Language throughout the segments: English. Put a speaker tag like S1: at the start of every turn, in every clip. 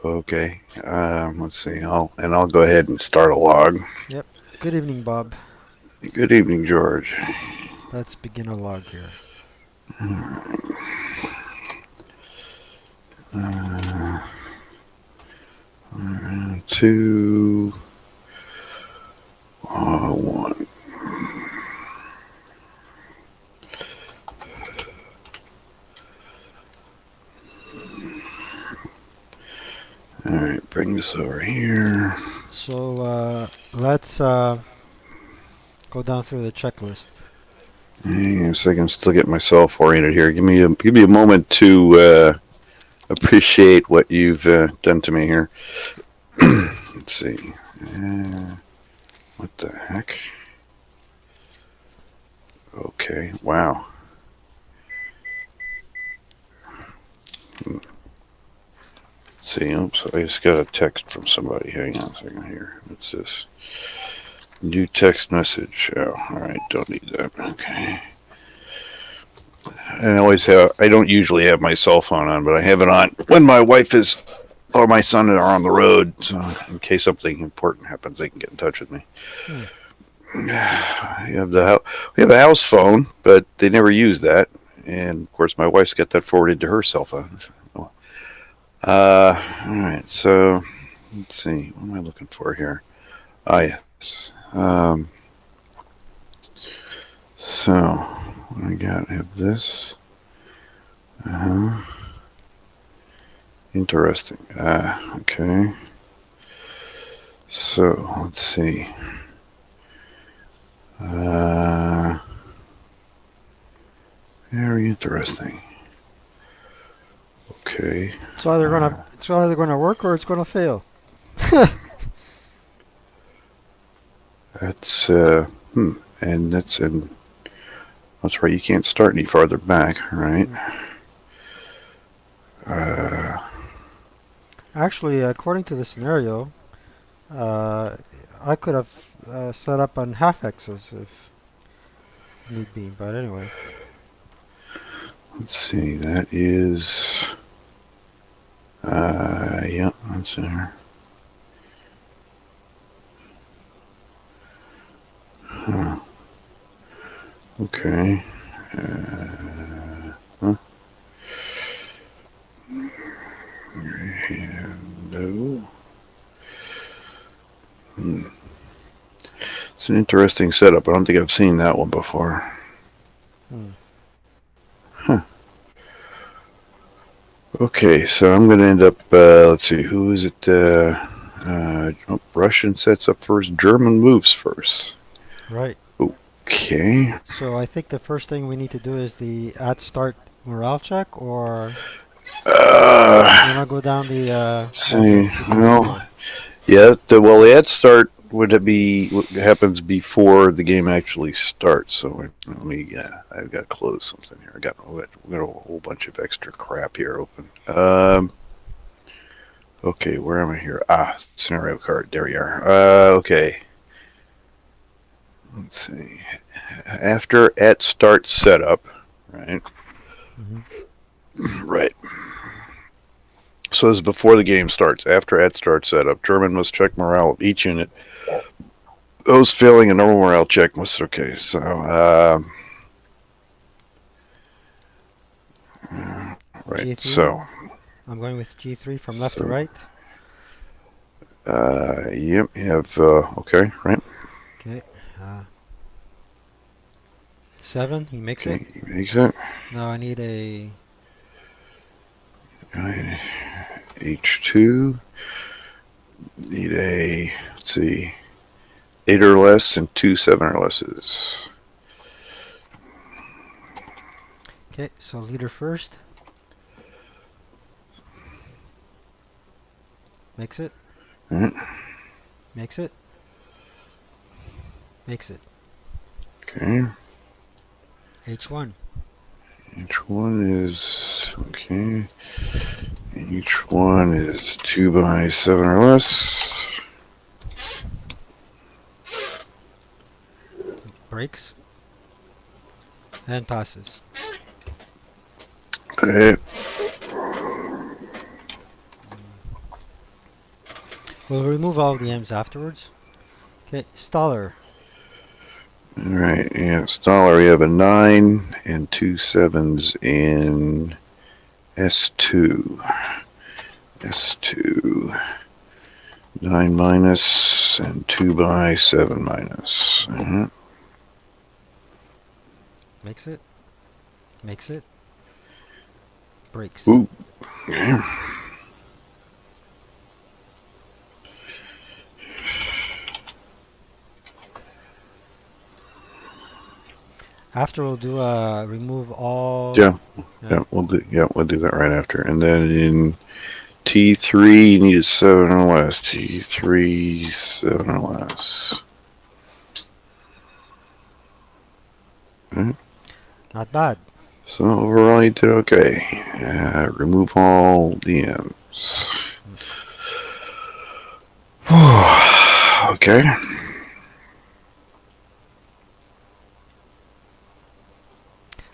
S1: Okay. Let's see. I'll go ahead and start a log.
S2: Yep. Good evening, Bob.
S1: Good evening, George.
S2: Let's begin a log here.
S1: Uh, two, one. All right, bring this over here.
S2: So let's go down through the checklist.
S1: Hang on a second, still get myself oriented here. Give me a moment to appreciate what you've done to me here. Let's see. Uh, what the heck? Okay. Wow. Let's see. Oops. I just got a text from somebody. Hang on a second here. What's this? New text message. Oh, all right. Don't need that. Okay. I don't usually have my cell phone on, but I have it on when my wife is or my son are on the road. So in case something important happens, they can get in touch with me.
S2: Hmm.
S1: We have a house phone, but they never use that. And of course, my wife's got that forwarded to her cell phone. All right. So let's see. What am I looking for here? Ah, yes. So I have this. Uh-huh. Interesting. Okay. So let's see. Uh, Very interesting. Okay.
S2: It's either gonna work or it's gonna fail.
S1: That's and that's right. You can't start any farther back, right?
S2: Hmm.
S1: Uh,
S2: Actually, according to the scenario, uh, I could have set up on half X's if need be. But anyway.
S1: let's see. That is. Yeah, that's there. Huh. Okay. Huh? No. Hmm. It's an interesting setup. I don't think I've seen that one before.
S2: Hmm.
S1: Huh. Okay, so I'm going to end up. Let's see. Who is it? Russian sets up first. German moves first.
S2: Right.
S1: Okay.
S2: So I think the first thing we need to do is the at start morale check, or you
S1: Uh,
S2: want to go down the
S1: let's see.
S2: alphabetical
S1: Well,
S2: order?
S1: yeah. The ad start would it be what happens before the game actually starts. So let me. I've got to close something here. We got a whole bunch of extra crap here open. Okay, where am I here? Scenario card. There we are. Okay. Let's see. After at start setup, right?
S2: Hmm.
S1: Right. So this is before the game starts. After at start setup, German must check morale of each unit. Those failing a normal morale check must. Okay. So right.
S2: G3.
S1: So
S2: I'm going with G3 from left to
S1: so
S2: right.
S1: yep. You have okay. Right.
S2: Okay. Uh, 7. He makes it.
S1: Okay. Makes it.
S2: Now I need a
S1: H2. Need a. Let's see. 8 or less and 2 7 or lesses.
S2: Okay, so leader first. Makes it.
S1: Right.
S2: Makes it. Makes it.
S1: Okay.
S2: H1.
S1: Each one is okay. Each one is 2 by 7 or less.
S2: Breaks. And passes.
S1: Okay.
S2: We'll remove all the M's afterwards. Okay, Staller.
S1: Alright, yeah, Staller, we have a 9 and 2 sevens in S2. S2. 9 minus and 2 by 7 minus.
S2: Makes it. Makes it. Breaks.
S1: Ooh. Okay.
S2: After we'll do remove all.
S1: Yeah, we'll do that right after. And then in T3 you need a 7 or less. T3 7 or less. Okay.
S2: Not bad.
S1: So overall you did okay. Remove all DMs. Okay.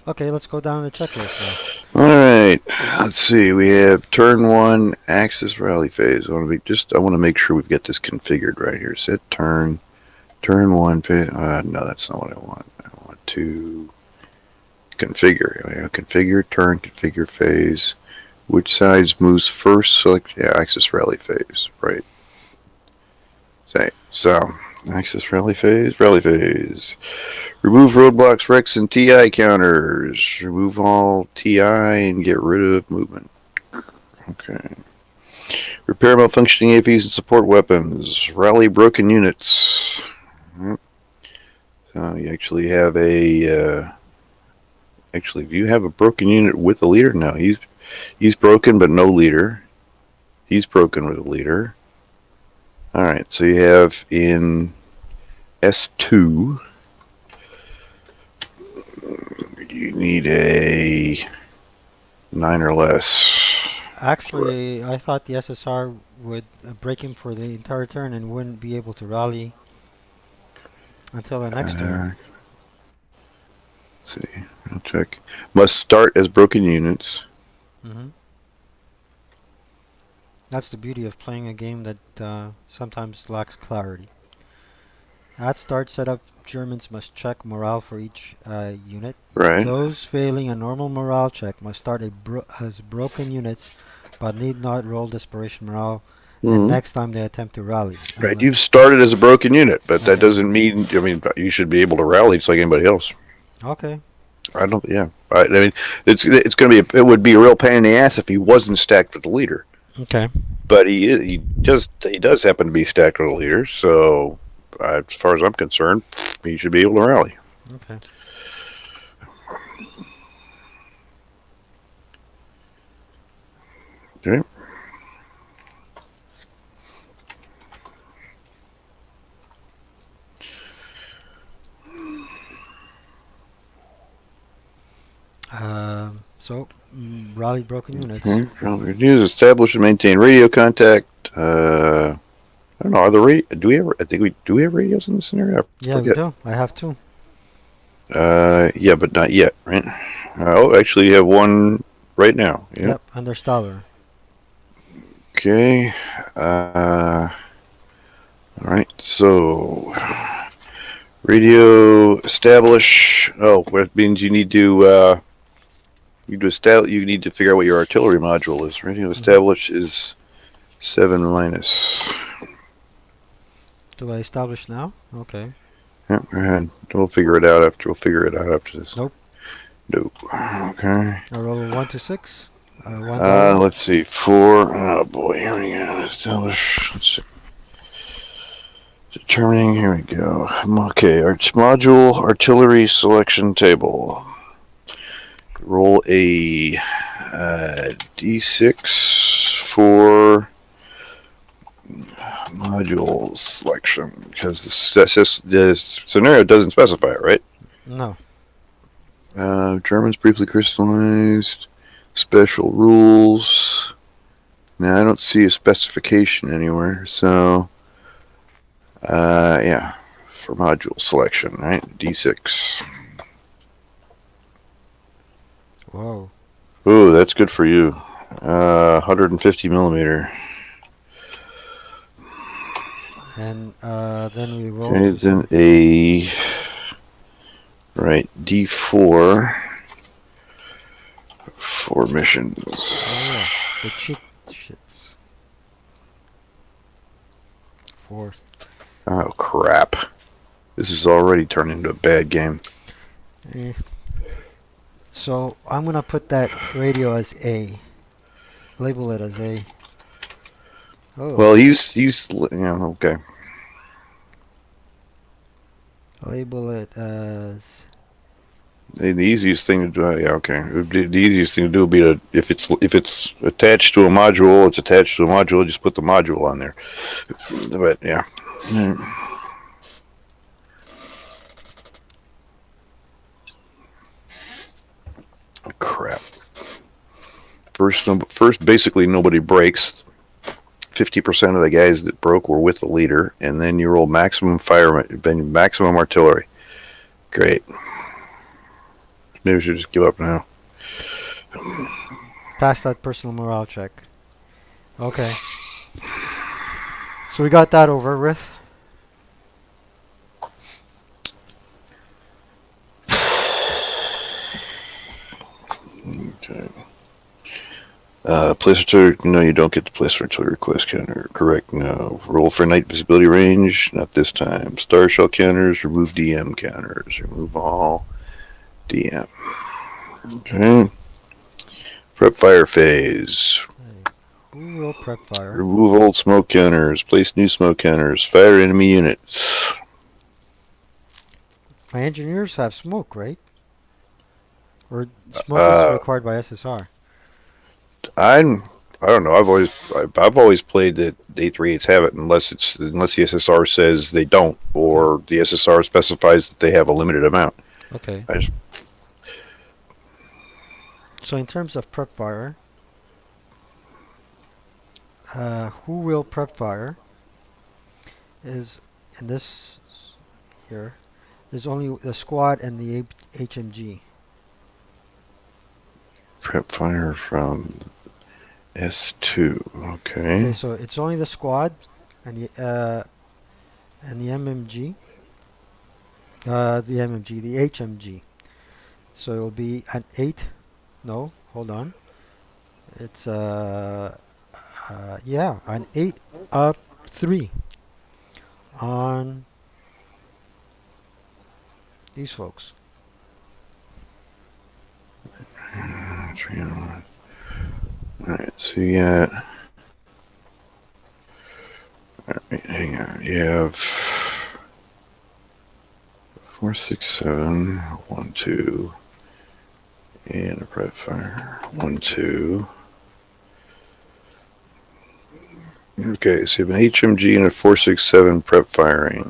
S2: Okay, let's go down the checklist now.
S1: Alright. Let's see. We have turn 1 axis rally phase. I want to make sure we've got this configured right here. Set turn 1 phase. No, that's not what I want. I want to configure. Configure turn, configure phase. Which sides moves first? Select axis rally phase. Right. So axis rally phase. Remove roadblocks, Rex, and TI counters. Remove all TI and get rid of movement. Okay. Repair malfunctioning AVs and support weapons. Rally broken units. So you actually have a. Actually, do you have a broken unit with a leader? No, he's broken, but no leader. He's broken with a leader. All right, so you have in S2. You need a 9 or less.
S2: Actually, I thought the SSR would break him for the entire turn and wouldn't be able to rally until the next turn.
S1: Let's see. I'll check. Must start as broken units.
S2: That's the beauty of playing a game that sometimes lacks clarity. At start setup, Germans must check morale for each unit.
S1: Right.
S2: Those failing a normal morale check must start as broken units, but need not roll desperation morale the next time they attempt to rally.
S1: Right. You've started as a broken unit, but that doesn't mean. I mean, you should be able to rally just like anybody else.
S2: Okay.
S1: I don't. Yeah. I mean, it's going to be. It would be a real pain in the ass if he wasn't stacked with the leader.
S2: Okay.
S1: But he does happen to be stacked with a leader. So, as far as I'm concerned, he should be able to rally.
S2: Okay.
S1: Okay.
S2: So rally broken units.
S1: Use establish and maintain radio contact. I don't know. Are the do we ever? I think do we have radios in this scenario?
S2: Yeah, we do. I have two.
S1: Yeah, but not yet, right? Actually, you have one right now.
S2: Yep, under Staller.
S1: Okay. All right. So, radio establish. Oh, that means you need to you need to figure out what your artillery module is. Radio establish is 7 minus.
S2: Do I establish now? Okay.
S1: Yeah, go ahead. We'll figure it out after. We'll figure it out after this.
S2: Nope.
S1: Nope. Okay.
S2: I roll 1 to 6.
S1: Let's see. 4. Oh boy. Here we go. Establish. Let's see. Determining. Here we go. Okay. Module artillery selection table. Roll a d6 for module selection because the scenario doesn't specify it, right?
S2: No.
S1: Germans briefly crystallized. Special rules. Now I don't see a specification anywhere, so yeah, for module selection, right? D6.
S2: Whoa.
S1: Ooh, that's good for you. 150 millimeter.
S2: And then we roll
S1: Okay,
S2: to
S1: then
S2: some.
S1: a right D4 4 missions.
S2: Oh yeah, the cheat shits. Fourth.
S1: Oh crap! This is already turned into a bad game.
S2: Eh. So I'm gonna put that radio as A. Label it as A. Oh,
S1: Well, he's okay.
S2: label it as.
S1: The easiest thing to do, yeah, okay. The easiest thing to do would be to if it's attached to a module, it's attached to a module. Just put the module on there. But yeah, crap. First, basically nobody breaks. 50% of the guys that broke were with the leader, and then you roll maximum fire, maximum artillery. Great. Maybe we should just give up now.
S2: Pass that personal morale check. Okay. So we got that over with.
S1: Okay. Place artillery, no, you don't get the place artillery request counter. Correct, no. Roll for night visibility range, not this time. Star shell counters, remove DM counters. Remove all DM. Okay. Prep fire phase.
S2: Hey, who will prep fire?
S1: Remove old smoke counters. Place new smoke counters. Fire enemy units.
S2: My engineers have smoke, right? Or smoke is
S1: Uh,
S2: required by SSR.
S1: I'm. I don't know. I've always played that A38s have it unless the SSR says they don't, or the SSR specifies that they have a limited amount.
S2: Okay.
S1: I just
S2: So in terms of prep fire, who will prep fire is in this here. There's only the squad and the HMG.
S1: prep fire from S2.
S2: Okay,
S1: Okay.
S2: so it's only the squad and the MMG, the HMG. So it will be an 8. No, hold on. It's yeah, an 8 up 3 on these folks.
S1: 301. Alright, so you got. Alright, hang on. You have 4, 6, 7, 1, 2, and a prep fire. 1, 2. Okay, so you have an HMG and a 467 prep firing.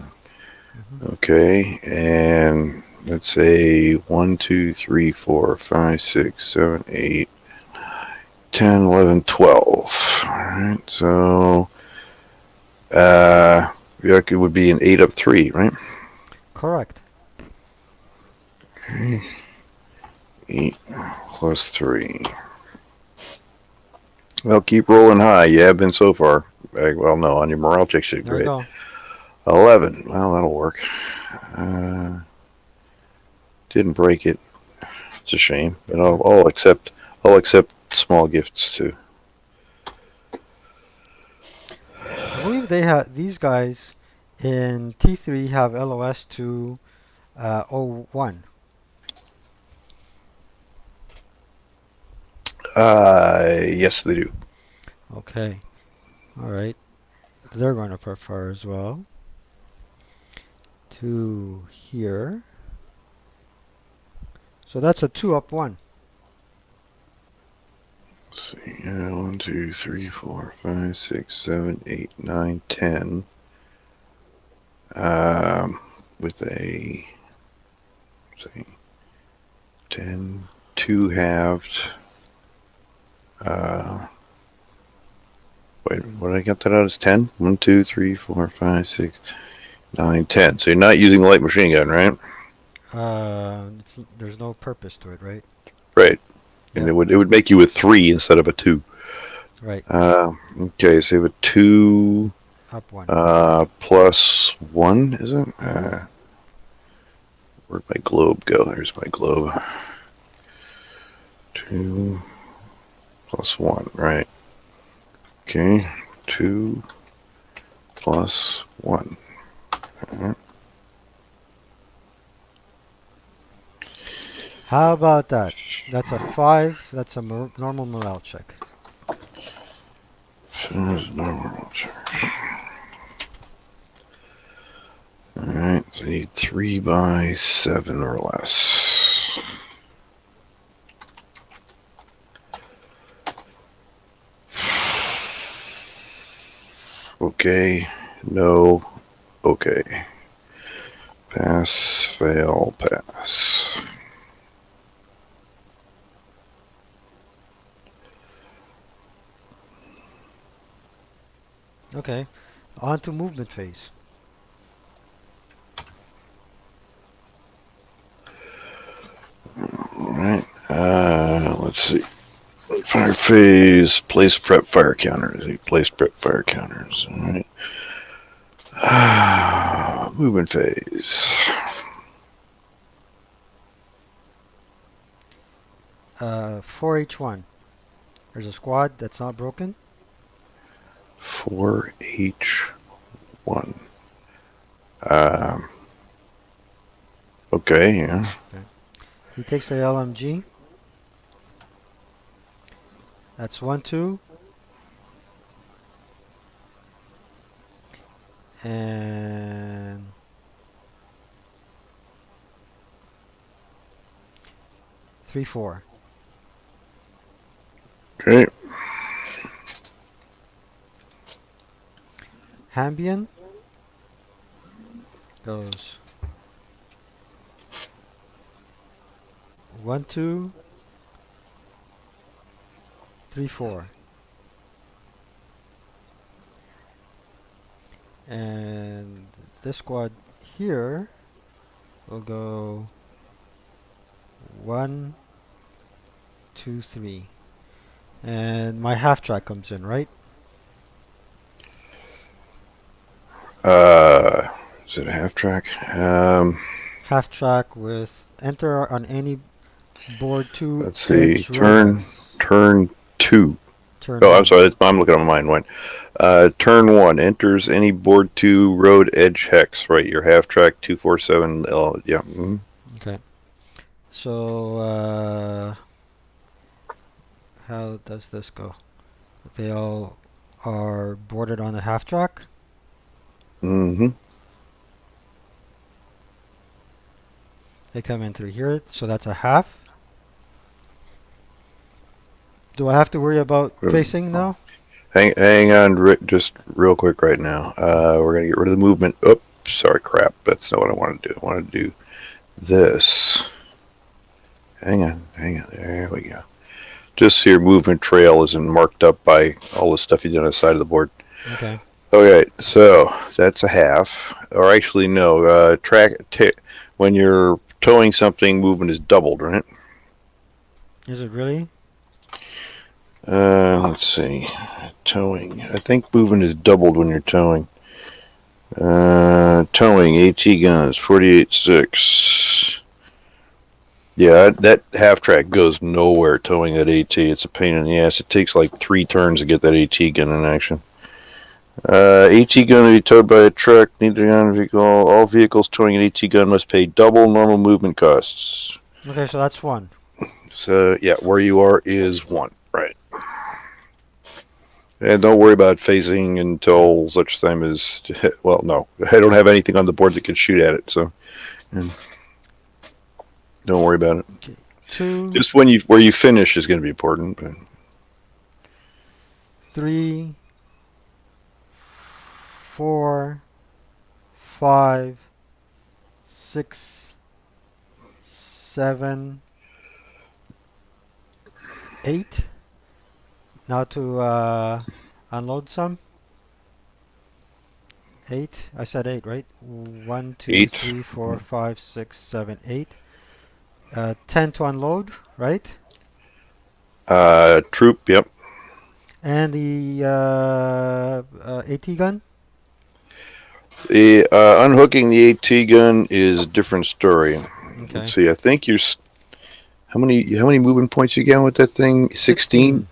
S2: Hmm.
S1: Okay, and let's say 1, 2, 3, 4, 5, 6, 7, 8, 10, 11, 12. Alright, so it would be an 8 up 3, right?
S2: Correct.
S1: Okay. 8 plus 3. Well, keep rolling high. You have been so far. Well, no, on your morale check sheet,
S2: There you
S1: great.
S2: go.
S1: 11. Well, that'll work. Uh, didn't break it. It's a shame, but I'll accept. I'll accept small gifts too.
S2: I believe they have these guys in T3 have LOS to 01.
S1: Yes, they do.
S2: Okay. All right. They're going to prefer as well to here. So that's a 2 up 1.
S1: Let's see. 1, 2, 3, 4, 5, 6, 7, 8, 9, 10. With a let's see, 10, 2 halved. Wait, what did I get that out as 10? 1, 2, 3, 4, 5, 6, 9, 10. So you're not using the light machine gun, right?
S2: There's no purpose to it, right?
S1: Right. And
S2: Yep.
S1: it would make you a 3 instead of a 2.
S2: Right.
S1: Okay, so you have a 2.
S2: Up one.
S1: +1, is it?
S2: Mm-hmm.
S1: Where'd my globe go? There's my globe. 2 +1, right. Okay, 2 +1. Right.
S2: How about that? That's a 5. That's a normal morale check.
S1: Alright, so I need 3 by 7 or less. Okay, no, okay. Pass, fail, pass.
S2: Okay. On to movement phase.
S1: Alright, let's see. Fire phase, place prep fire counters. Place prep fire counters. Alright. Movement phase.
S2: 4H1. There's a squad that's not broken.
S1: 4H1. Um, okay, yeah.
S2: Okay. He takes the LMG. That's 1, 2. And 3, 4.
S1: Okay.
S2: Hambian goes 1, 2, 3, 4. And this squad here will go 1, 2, 3. And my half track comes in, right?
S1: Is it a half track?
S2: Half track with enter on any board 2
S1: Let's see.
S2: edge road hex.
S1: Turn 2.
S2: Turn
S1: Oh, I'm
S2: 1.
S1: sorry. I'm looking at my mind. Turn 1 enters any board 2 road edge hex. Right. Your half track 247. Yeah. Mm-hmm.
S2: Okay. So, how does this go? They all are boarded on a half track.
S1: Mm-hmm.
S2: They come in through here, so that's a half. Do I have to worry about facing now?
S1: Hang on, just real quick right now. We're gonna get rid of the movement. Oops, sorry, crap. That's not what I want to do. I want to do this. Hang on. There we go. Just so your movement trail isn't marked up by all the stuff you did on the side of the board.
S2: Okay.
S1: Okay, so that's a half. Or actually, no. When you're towing something, movement is doubled, right?
S2: Is it really?
S1: Let's see. Towing. I think movement is doubled when you're towing. Towing, AT guns, 48.6. Yeah, that half track goes nowhere towing that AT. It's a pain in the ass. It takes like 3 turns to get that AT gun in action. AT gun to be towed by a truck. Neither gun vehicle. All vehicles towing an AT gun must pay double normal movement costs.
S2: Okay, so that's 1.
S1: So, yeah, where you are is 1. Right. And don't worry about phasing until such time as, well, no, I don't have anything on the board that can shoot at it, so don't worry about it.
S2: Okay. 2,
S1: Just where you finish is going to be important. But
S2: 3, 4, 5, 6, 7, 8. Now to unload some. 8. I said 8, right? 1, 2,
S1: 8,
S2: 3, 4, 5, 6, 7, 8. 10 to unload, right?
S1: troop, yep.
S2: And the AT gun.
S1: The unhooking the AT gun is a different story.
S2: Okay.
S1: Let's see. I think you're. How many movement points you get with that thing? 16.
S2: 16.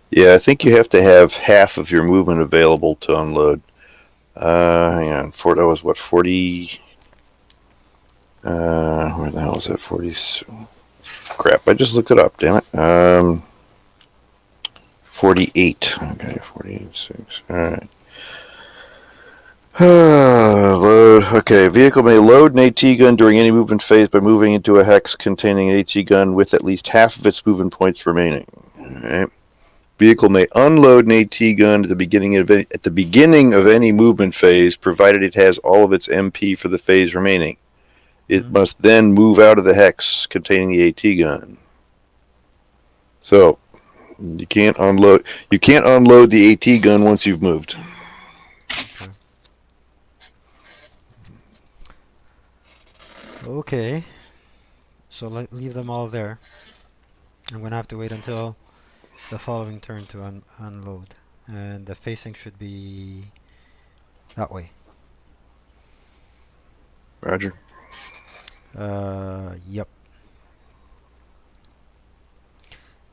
S1: Yeah, I think you have to have half of your movement available to unload. Hang on. That was what 40. Where the hell is that? 40. Crap! I just looked it up. Damn it. 48. Okay, 48. 6. All right. Load. Okay, vehicle may load an AT gun during any movement phase by moving into a hex containing an AT gun with at least half of its movement points remaining. All right. Vehicle may unload an AT gun at the beginning of any movement phase, provided it has all of its MP for the phase remaining. It must then move out of the hex containing the AT gun. So you can't unload the AT gun once you've moved.
S2: Okay. So leave them all there. I'm gonna have to wait until the following turn to unload, and the facing should be that way.
S1: Roger.
S2: Yep.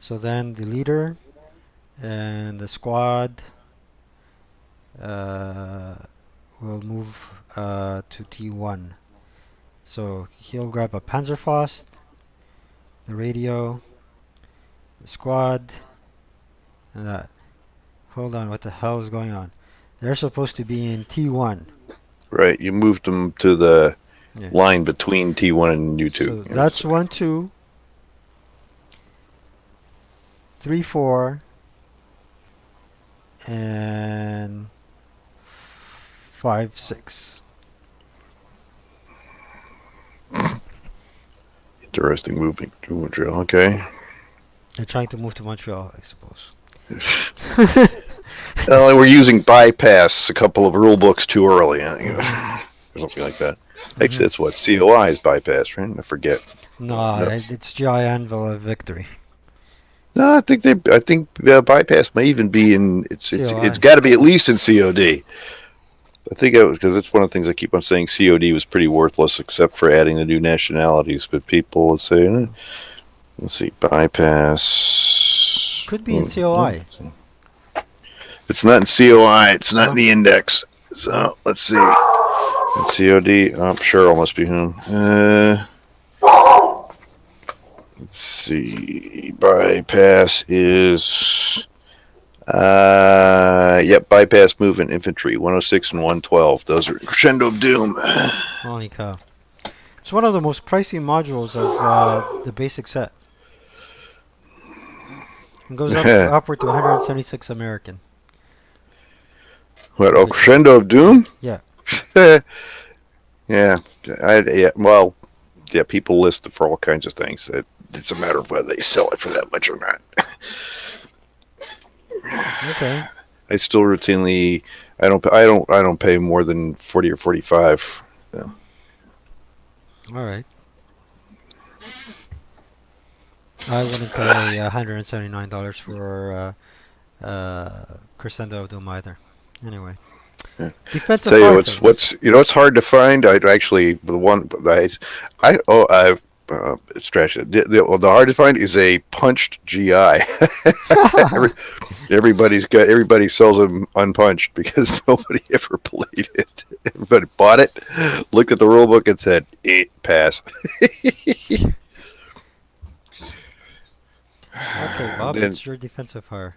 S2: So then the leader and the squad will move to T1. So he'll grab a Panzerfaust, the radio, the squad, and that. Hold on, what the hell is going on? They're supposed to be in T1.
S1: Right, you moved them to the
S2: Yeah.
S1: line between T1 and U2.
S2: So that's 1, 2, 3, 4, and 5, 6.
S1: Interesting moving drill. Okay.
S2: They're trying to move to Montreal, I suppose.
S1: We're using bypass a couple of rule books too early. Or something like that. Actually, that's what COI is bypass, right? I forget.
S2: No, it's GI Anvil of Victory.
S1: No, I think bypass may even be in. It's got to be at least in COD. I think because that's one of the things I keep on saying. COD was pretty worthless except for adding the new nationalities. But people would say, let's see, bypass.
S2: Could be in COI.
S1: It's not in COI. It's not in the index. So let's see. In COD, Cheryl must be home. Let's see. Bypass is. Yep, bypass movement infantry 106 and 112. Those are Crescendo of Doom.
S2: Holy cow. It's one of the most pricey modules of the basic set. It goes upward to 176 American.
S1: What? Oh, Crescendo of Doom?
S2: Yeah.
S1: Yeah. Well, yeah, people list it for all kinds of things. It's a matter of whether they sell it for that much or not.
S2: Okay.
S1: I still routinely I don't pay more than 40 or 45. So.
S2: All right. I wouldn't pay $179 for Crescendo of Doom either. Anyway.
S1: Yeah.
S2: Defensive
S1: Tell you
S2: archers.
S1: what's hard to find. I actually the one it's trash. The hard to find is a punched GI. Everybody sells them unpunched because nobody ever played it. Everybody bought it, looked at the rule book, and said, pass."
S2: Okay, Bob, it's your defensive fire.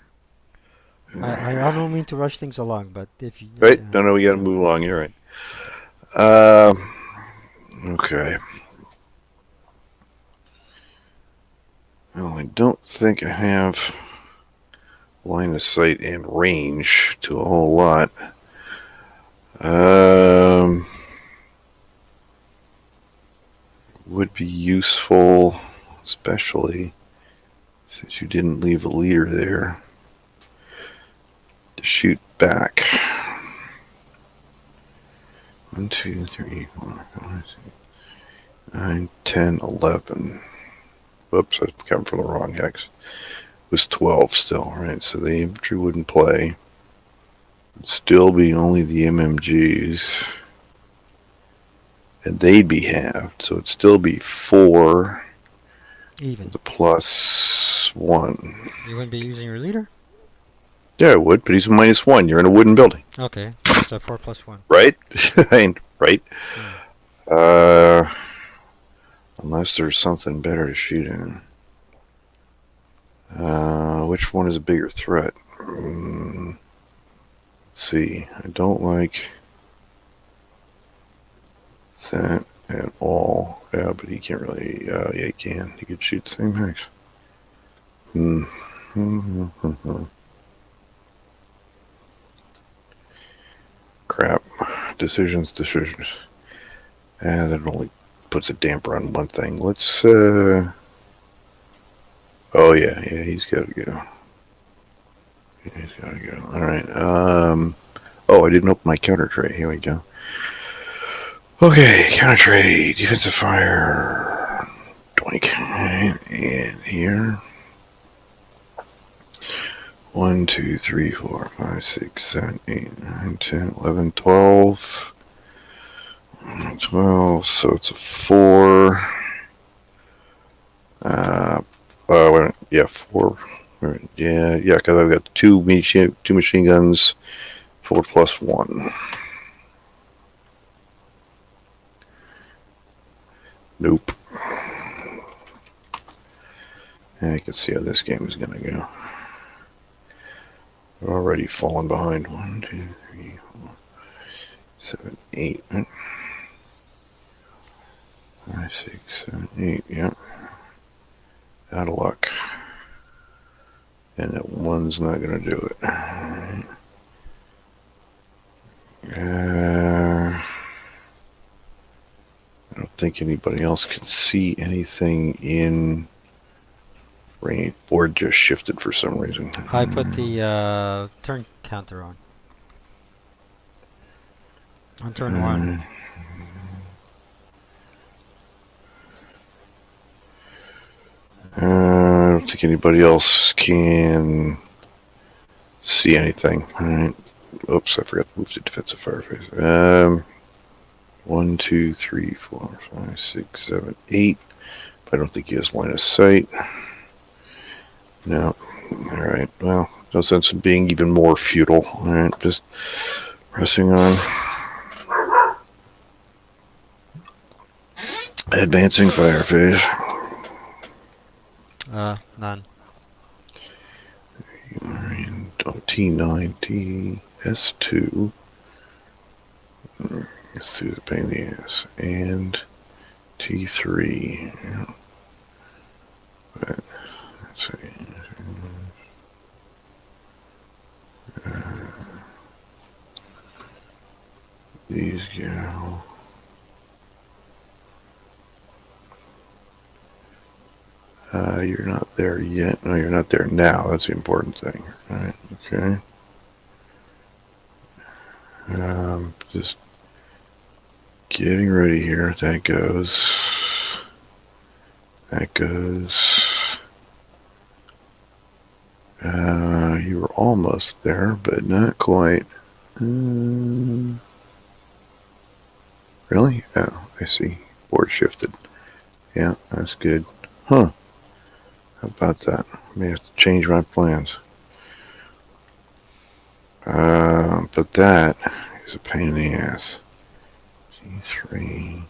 S2: I don't mean to rush things along, but if you...
S1: Right? No, we got to move along. You're right. Okay. Well, I don't think I have line of sight and range to a whole lot. Would be useful, especially since you didn't leave a leader there, to shoot back. 1, 2, 3, 4, 5, 6, 9, 10, 11. Whoops, I come from the wrong hex. It was 12 still, right? So the infantry wouldn't play. It'd still be only the MMGs. and they'd be halved, so it'd still be 4
S2: Even.
S1: with a +1.
S2: You wouldn't be using your leader?
S1: Yeah, I would, but he's a -1. You're in a wooden building,
S2: Okay, so it's a 4 plus 1.
S1: right? Right?
S2: Hmm.
S1: Uh, unless there's something better to shoot in. Which one is a bigger threat? Let's see. I don't like that at all. Yeah, but he can't really. Yeah, he can. He could shoot the same max. Crap. Decisions. And it only puts a damper on one thing. Let's. Oh yeah, he's got to go. He's got to go. All right. Oh, I didn't open my counter tray. Here we go. Okay, counter tray, defensive fire. Doink. And here. 1, 2, 3, 4, 5, 6, 7, 8, 9, 10, 11, 12. 12, so it's a 4. Yeah, 4. Yeah, because I've got two machine guns, 4 plus 1. Nope. I can see how this game is going to go. We're already falling behind. 1, 2, 3, 4, 7, 8. 5, 6, 7, 8. Yeah. Out of luck. And that 1's not going to do it. I don't think anybody else can see anything in range. Board just shifted for some reason.
S2: I put the turn counter on. On turn 1.
S1: I don't think anybody else can see anything. All right. Oops, I forgot to move to defensive fire phase. 1, 2, 3, 4, 5, 6, 7, 8. I don't think he has line of sight. No. All right. Well, no sense in being even more futile. All right. Just pressing on. Advancing fire phase.
S2: None.
S1: T9, T, S2. S2 is a pain in the ass. And T3. Yeah. But, let's see. These go. You're not there yet. No, you're not there now. That's the important thing. All right. Okay. Just getting ready here. That goes. That goes. You were almost there, but not quite. Really? Oh, I see. Board shifted. Yeah, that's good. Huh. How about that? I may have to change my plans. But that is a pain in the ass. G3.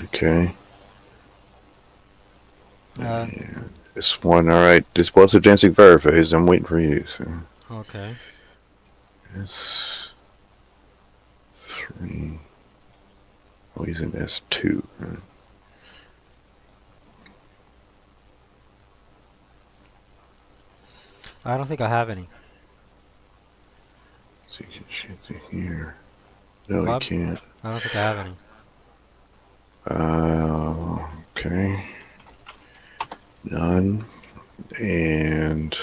S1: Okay.
S2: Uh,
S1: Yeah, this one, alright. This was advancing fire phase. I'm waiting for you. So.
S2: okay.
S1: S3. Oh, he's in S2.
S2: I don't think I have any.
S1: So you can shoot to here. No,
S2: Bob?
S1: he can't.
S2: I don't think I have any.
S1: Okay. None. And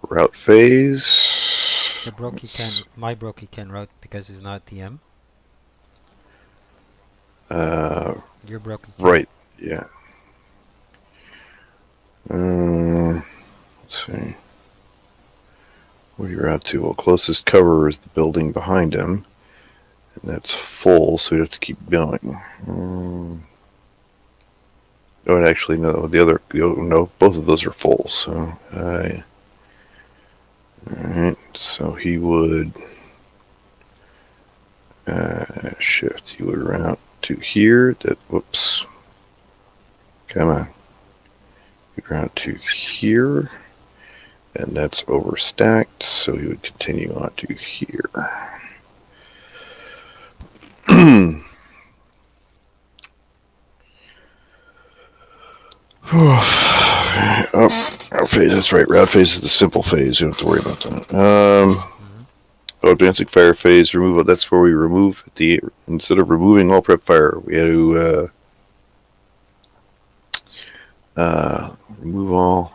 S1: route phase.
S2: The Brokey can, my Brokey can route because he's not DM. Your Brokey can.
S1: Right. Yeah. Let's see. see. Well, closest cover is the building behind him, and that's full, so we have to keep going. Oh, actually, no. The other, no, both of those are full. So, all right. So he would shift. He would route to here. That whoops. Come on. He'd route to here, and that's overstacked. So he would continue on to here. Route phase, that's right. Route phase is the simple phase. You don't have to worry about that. Advancing fire phase, remove. That's where we remove instead of removing all prep fire, we had to remove all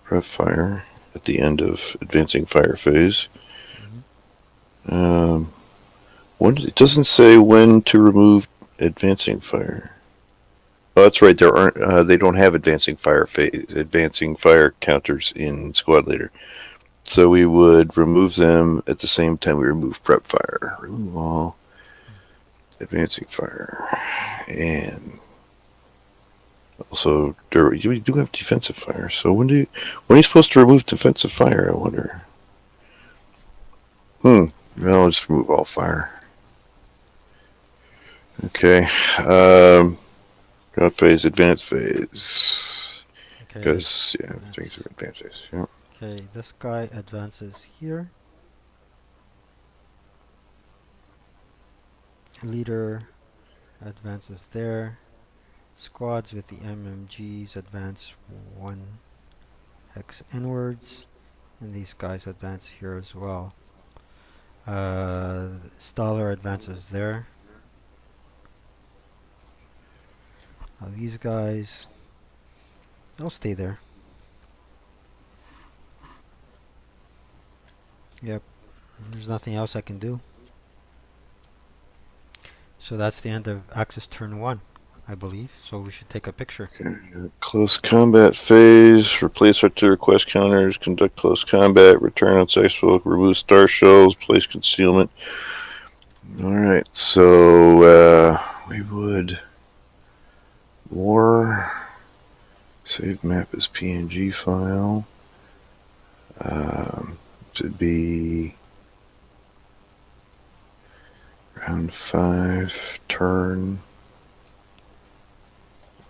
S1: prep fire at the end of advancing fire phase. It doesn't say when to remove advancing fire. Oh, that's right. There aren't. They don't have advancing fire counters in squad leader. So we would remove them at the same time we remove prep fire. Remove all advancing fire, and also you do have defensive fire. So when are you supposed to remove defensive fire? I wonder. Well, I'll just remove all fire. Okay. Ground phase, advanced phase.
S2: Okay.
S1: Because things are advanced phase. Yeah.
S2: Okay, this guy advances here. Leader advances there. Squads with the MMGs advance 1 hex inwards, and these guys advance here as well. Staller advances there. These guys, they'll stay there. Yep, there's nothing else I can do. So that's the end of Axis turn 1, I believe. So we should take a picture.
S1: Okay. Close combat phase. Replace artillery quest counters. Conduct close combat. Return on successful. Remove star shells. Place concealment. All right. So we would more save map as PNG file. Should be round 5 turn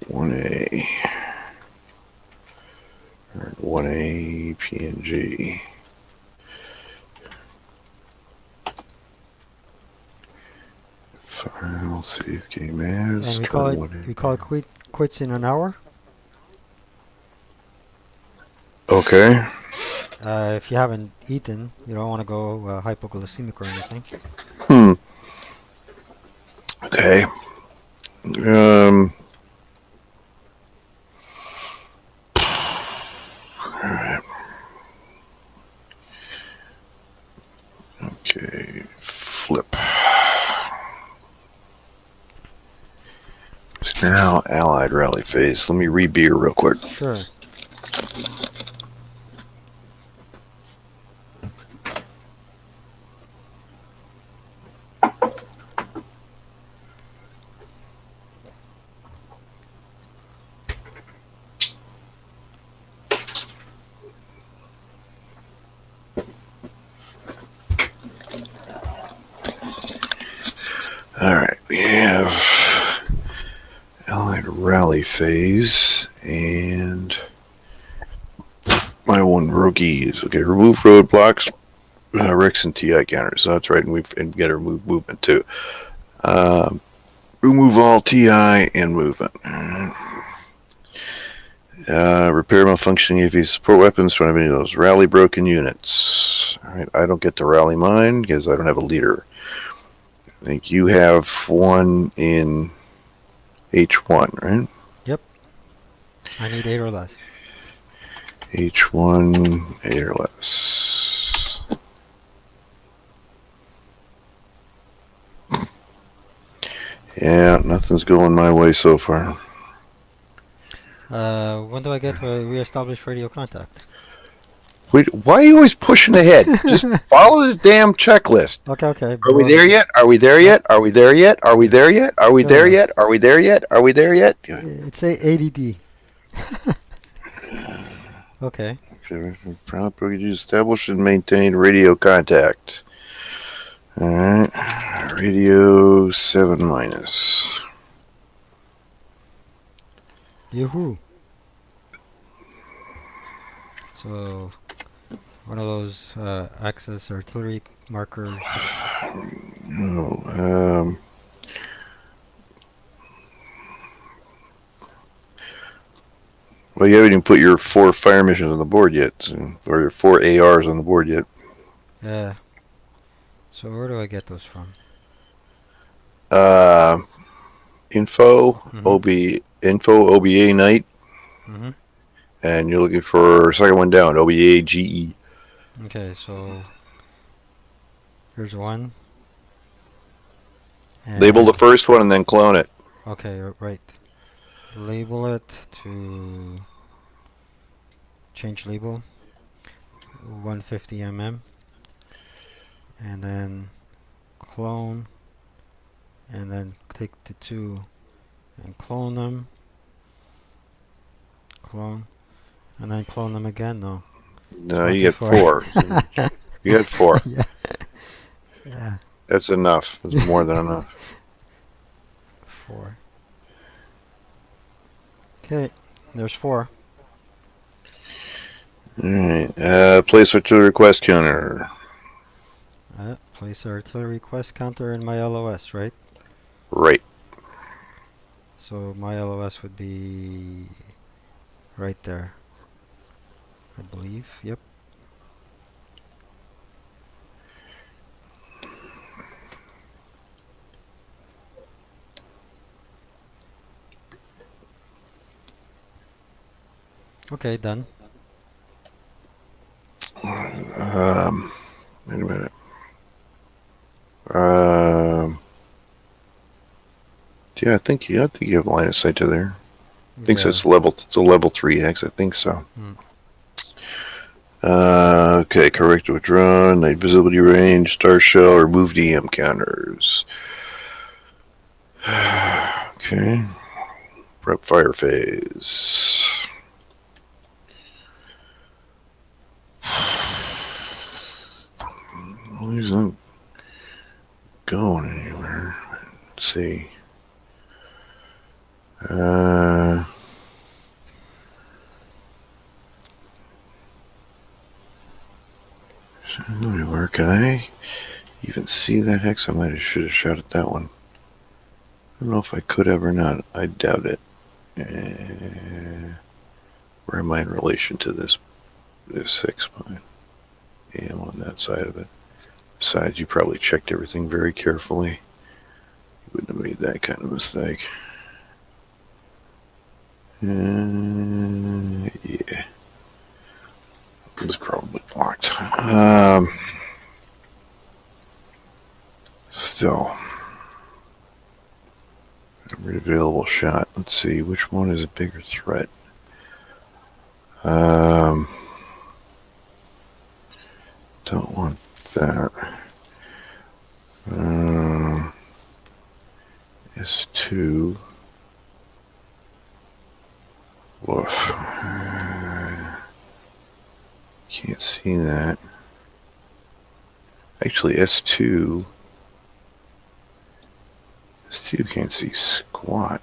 S1: 1A. Turn 1A PNG. File save game as.
S2: And we call it quits in an hour.
S1: Okay.
S2: If you haven't eaten, you don't want to go hypoglycemic or anything.
S1: Okay. Alright. Okay. Flip. So now Allied rally phase. Let me re-beer real quick.
S2: Sure.
S1: Alright, we have Allied rally phase and my one rookies. Okay, remove roadblocks, Rex and TI counters. So that's right, and we got to remove movement too. Remove all TI and movement. Repair malfunctioning if you support weapons from any of those. Rally broken units. Alright, I don't get to rally mine because I don't have a leader. I think you have one in H1, right?
S2: Yep. I need 8 or less.
S1: H1, 8 or less. Yeah, nothing's going my way so far.
S2: When do I get to reestablish radio contact?
S1: Wait, why are you always pushing ahead? Just follow the damn checklist.
S2: Okay.
S1: Are we there yet? Are we there
S2: Yep.
S1: yet? Are we there yet? Are we
S2: Yeah.
S1: there yet? Are we there
S2: No.
S1: yet? Are we there yet? Are we there yet?
S2: It's a ADD. Okay.
S1: Properly establish and maintain radio contact. Alright. Radio 7 minus.
S2: Yoo-hoo. So, one of those Axis artillery marker 6.
S1: Oh, well, you haven't even put your 4 fire missions on the board yet, or your 4 ARs on the board yet.
S2: Yeah. So where do I get those from?
S1: Info,
S2: Mm-hmm.
S1: info, OBA night,
S2: Mm-hmm.
S1: and you're looking for second one down, OBA GE.
S2: Okay, so here's one.
S1: Label the
S2: And
S1: first one and then clone it.
S2: okay, right. Label it to change label 150 mm, and then clone, and then take the two and clone them, clone, and then clone them again. No,
S1: No, you get
S2: 24.
S1: 4. So you had 4.
S2: Yeah, yeah,
S1: That's enough. That's more than enough.
S2: 4. Okay, there's 4.
S1: Alright, place artillery request counter.
S2: Place artillery request counter in my LOS, right?
S1: Right.
S2: So my LOS would be right there, I believe. Yep. Okay, done.
S1: Wait a minute. Yeah, I think you have line of sight to there. I think so. It's a level 3 X. I think so.
S2: Hmm.
S1: Okay, correct withdrawn, night visibility range, star shell, remove DM counters. Okay. Prep fire phase. Well, he's not going anywhere. Let's see. Where can I even see that hex? I should have shot at that one. I don't know if I could have or not. I doubt it. Where am I in relation to this hex point? Yeah, I'm on that side of it. Besides, you probably checked everything very carefully. You wouldn't have made that kind of mistake. Yeah. It was probably blocked. Still. Every available shot. Let's see, which one is a bigger threat? Don't want that. S2. Woof. Can't see that. Actually, S2 can't see squat.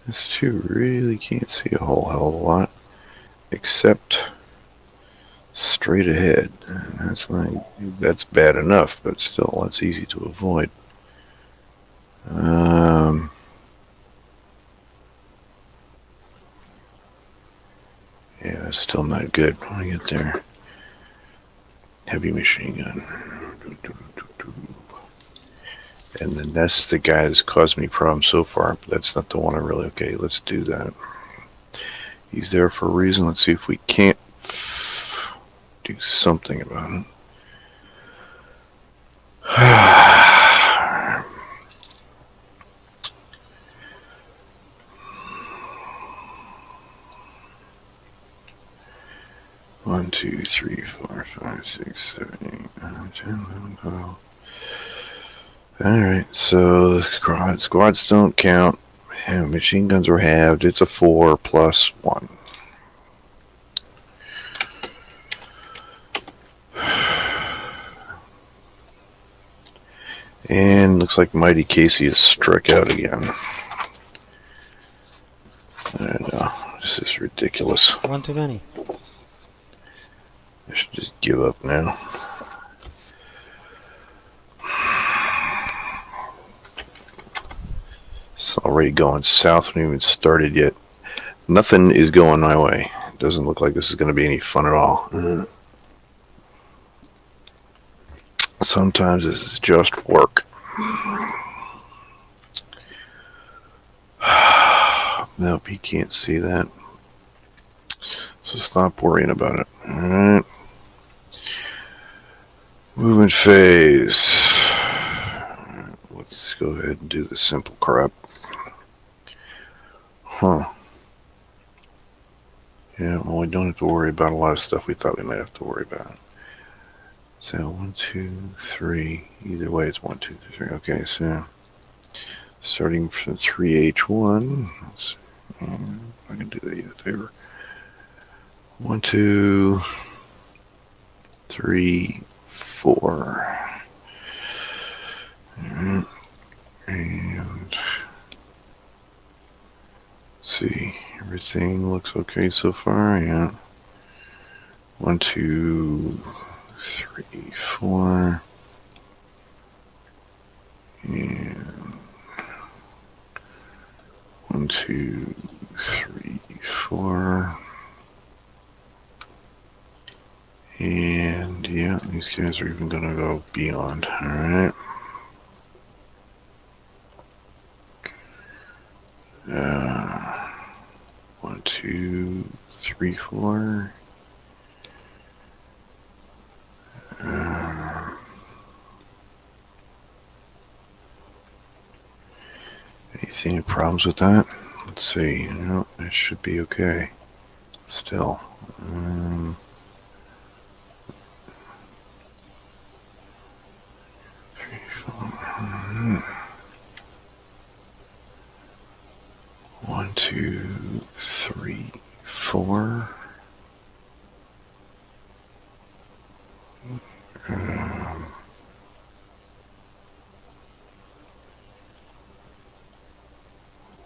S1: S2 really can't see a whole hell of a lot, except straight ahead. And that's bad enough, but still, that's easy to avoid. Yeah, that's still not good when I get there. Heavy machine gun. And then that's the guy that's caused me problems so far, but that's not the one I really... Okay, let's do that. He's there for a reason. Let's see if we can't do something about it. 2, 3, 4, 5, 6, 7, 8, 9, 10, 11, 12. Alright, so squads don't count. Yeah, machine guns were halved. It's a 4 plus 1. And looks like Mighty Casey has struck out again. I know, this is ridiculous.
S2: One too many.
S1: I should just give up now. It's already going south. Haven't even started yet. Nothing is going my way. It doesn't look like this is going to be any fun at all. Sometimes this is just work. Nope, he can't see that. So stop worrying about it. Alright. Movement phase. Let's go ahead and do the simple crap. Huh. Yeah, well, we don't have to worry about a lot of stuff we thought we might have to worry about. So 1, 2, 3. Either way, it's 1, 2, 3. Okay, so starting from 3H1. Let's see. If I can do that you a favor. 1, 2, 3, 4. And see, everything looks okay so far. Yeah. 1, 2, 3, 4. And 1, 2, 3, 4. And yeah, these guys are even gonna go beyond. Alright. 1, 2, 3, 4. Any problems with that? Let's see. No, that should be okay. Still. 3, 4. 1, 2, 3, 4.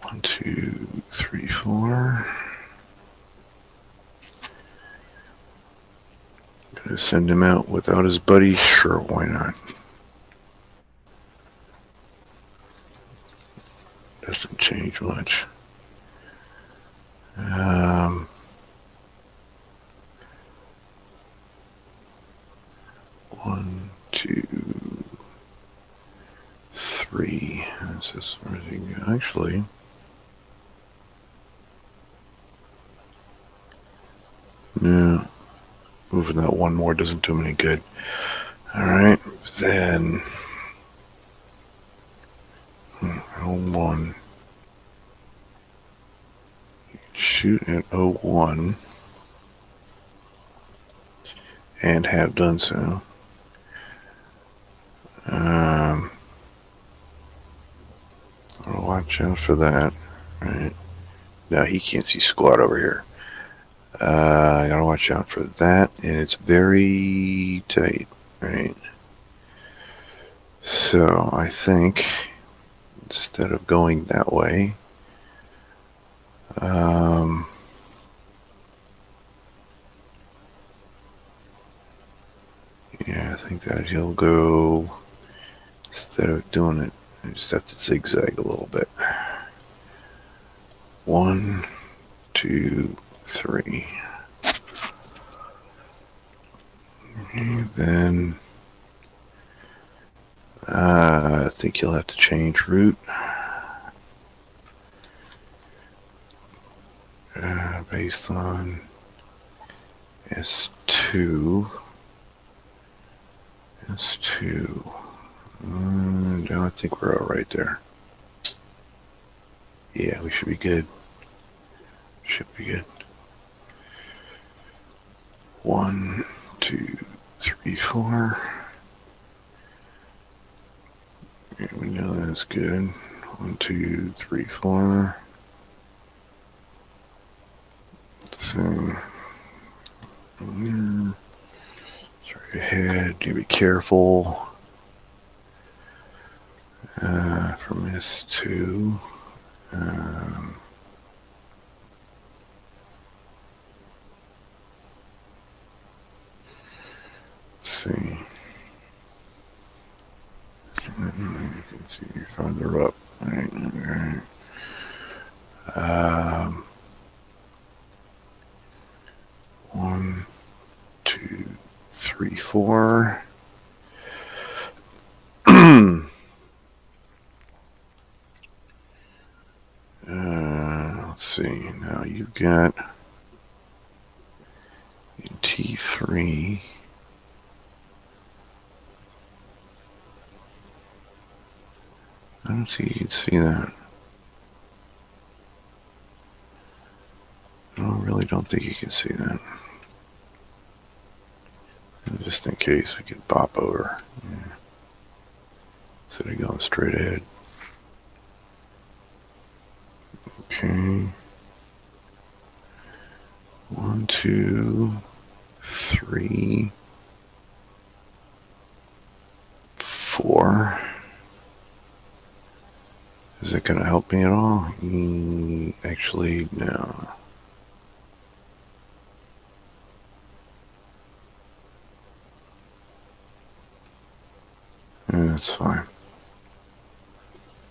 S1: 1, 2, 3, 4. Gonna send him out without his buddy? Sure, why not? Doesn't change much. 1, 2, 3. That's as far as you can go. Actually, no. Moving that one more doesn't do him any good. Alright, then. 01. Shoot at 01. And have done so. I'll watch out for that. Right. Now he can't see squad over here. I gotta watch out for that, and it's very tight, right? So I think instead of going that way, yeah, I think that he'll go, instead of doing it, I just have to zigzag a little bit. 1, 2, 3. And then I think he'll have to change route. Based on S2. S2. No, I think we're all right there. Yeah, we should be good. Should be good. 1, 2, 3, 4. Okay, we know that's good. 1, 2, 3, 4. So, straight ahead. You be careful. From this to. Let's see. You can see farther up. Right, okay. 1, 2, 3, 4. Let's see. Now you've got T3. I don't see you can see that. I really don't think you can see that. Just in case we could bop over. Yeah. Instead of going straight ahead. Okay. 1, 2, 3, 4. Is it going to help me at all? Actually, no. That's fine.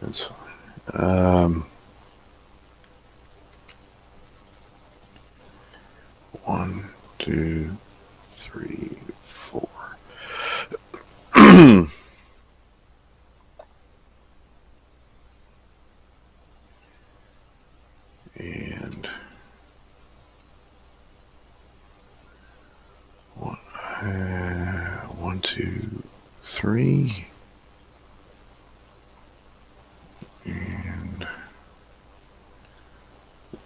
S1: That's fine. 1, 2, 3, 4. And 1, 2, 3. And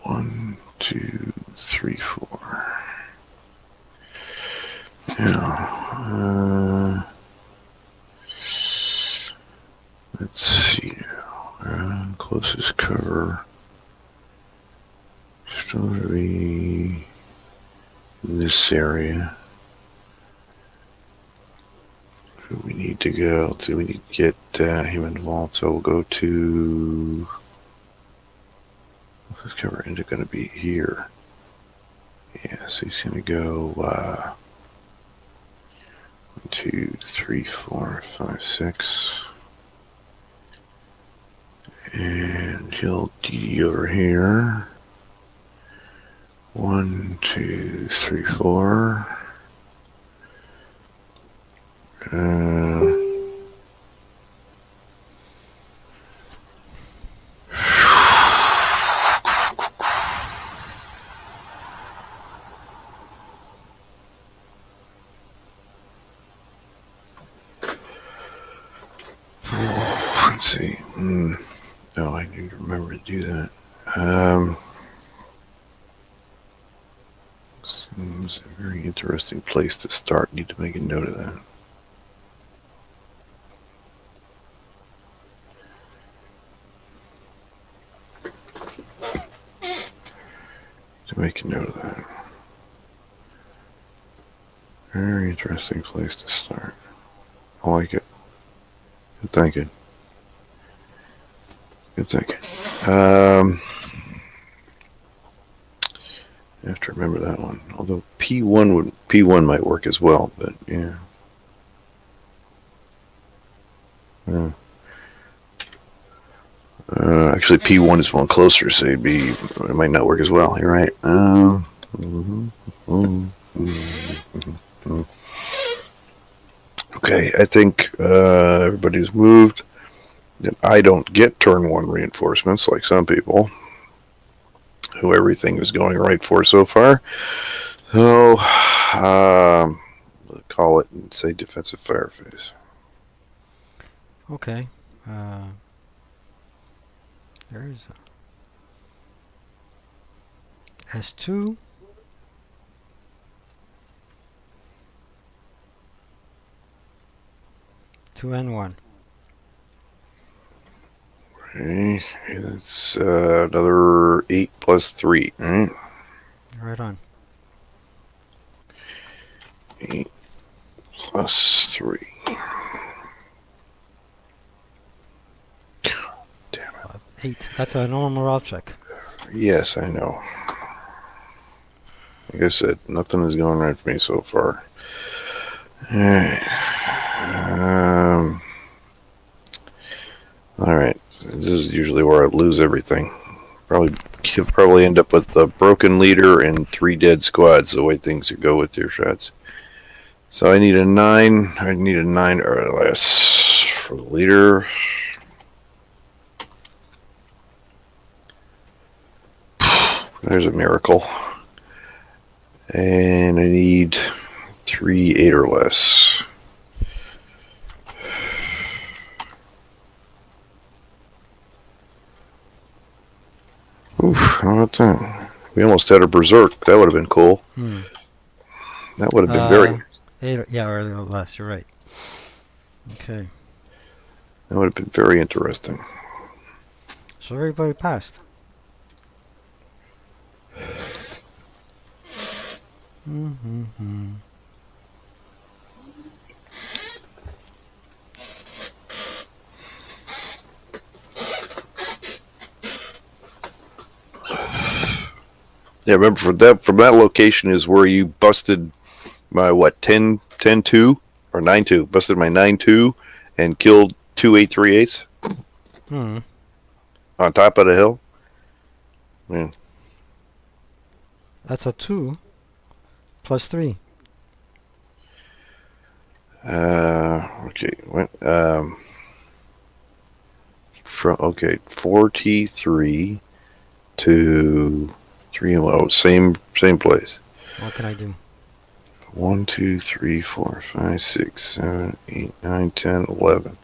S1: 1, 2, 3, 4. Now, let's see now. Closest cover. Still to be in this area. We need to go to, we need to get him involved, so we'll go to, what's his cover end going to be here? Yeah, so he's going to go 1, 2, 3, 4, 5, 6. And he'll DD over here. 1, 2, 3, 4. Let's see. No, I need to remember to do that. Seems a very interesting place to start. Need to make a note of that. To make a note of that. Very interesting place to start. I like it. Good thinking. Good thinking. I have to remember that one. Although P1 might work as well, but yeah. Actually, P1 is one closer, so it might not work as well. You're right. Okay, I think everybody's moved. And I don't get turn 1 reinforcements like some people, who everything is going right for so far. So, we'll call it and say defensive fire phase.
S2: Okay. There's S2. 2 and 1.
S1: Okay, that's another 8 plus 3, right?
S2: Right on.
S1: 8 plus 3. Damn it.
S2: 8. That's a normal morale check.
S1: Yes, I know. Like I said, nothing is going right for me so far. Alright. Alright. This is usually where I lose everything. Probably end up with a broken leader and 3 dead squads, the way things go with your shots. So I need a 9. I need a 9 or less for the leader. There's a miracle. And I need 3 8 or less. Oof, how about that? We almost had a berserk. That would have been cool. That would have been very...
S2: 8, yeah, or less, you're right. Okay.
S1: That would have been very interesting.
S2: So everybody passed.
S1: Yeah, remember from that location is where you busted my 10-2 or 9-2. Busted my 9-2 and killed 2 8-3-8s on top of the hill. Yeah.
S2: That's a 2 plus 3.
S1: Okay. From 4T3 to 3 and 1. Same place.
S2: What can I do?
S1: 1, 2, 3, 4, 5, 6, 7, 8, 9, 10, 11.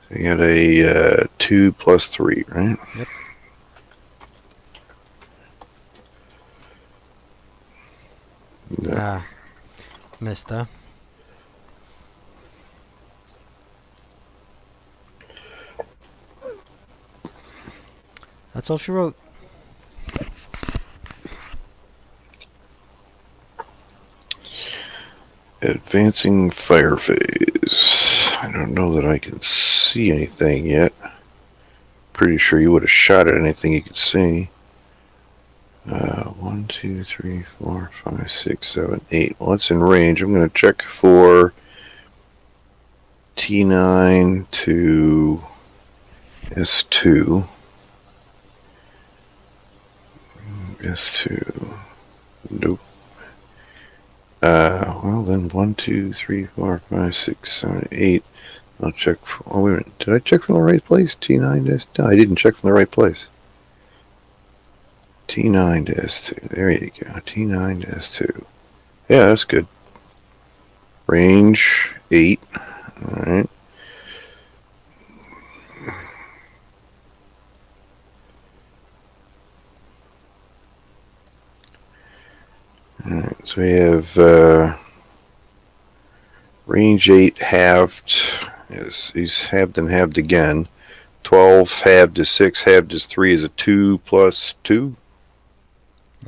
S1: So you got a 2 plus 3, right?
S2: Yep.
S1: No.
S2: Missed, huh? That's all she wrote.
S1: Advancing fire phase. I don't know that I can see anything yet. Pretty sure you would have shot at anything you could see. 1, 2, 3, 4, 5, 6, 7, 8. Well, that's in range. I'm going to check for T9 to S2. S2. Nope. Well then 1, 2, 3, 4, 5, 6, 7, 8. I'll check for, oh wait a minute, did I check from the right place? T9 to S2? No, I didn't check from the right place. T9 to S2, there you go, T9 to S2. Yeah, that's good. Range 8, alright. Alright, so we have, range 8 halved, he's halved and halved again. 12 halved is 6, halved is 3 is a 2 plus 2.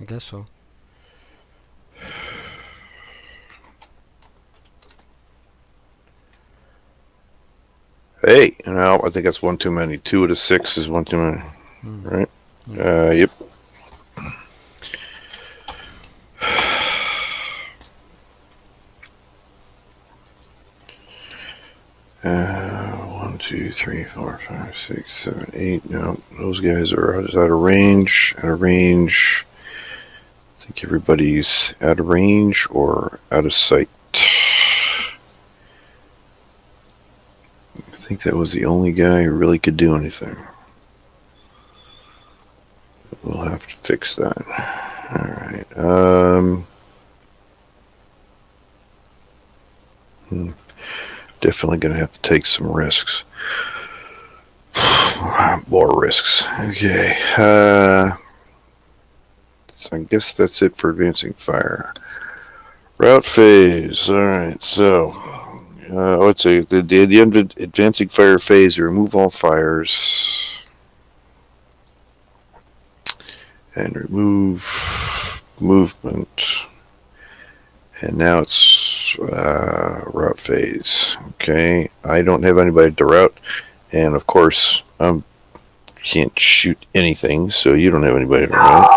S2: I guess so.
S1: Hey, no, I think that's one too many. 2 out of 6 is one too many. Right? Yep. 1, 2, 3, 4, 5, 6, 7, 8. No, those guys are out of range. Out of range. I think everybody's out of range or out of sight. I think that was the only guy who really could do anything. We'll have to fix that. Alright. Definitely going to have to take some risks. More risks. Okay. So I guess that's it for advancing fire. Route phase. Alright, so Let's see. The advancing fire phase. Remove all fires. And remove movement. And now it's route phase. Okay. I don't have anybody to route. And of course, I can't shoot anything, so you don't have anybody to route.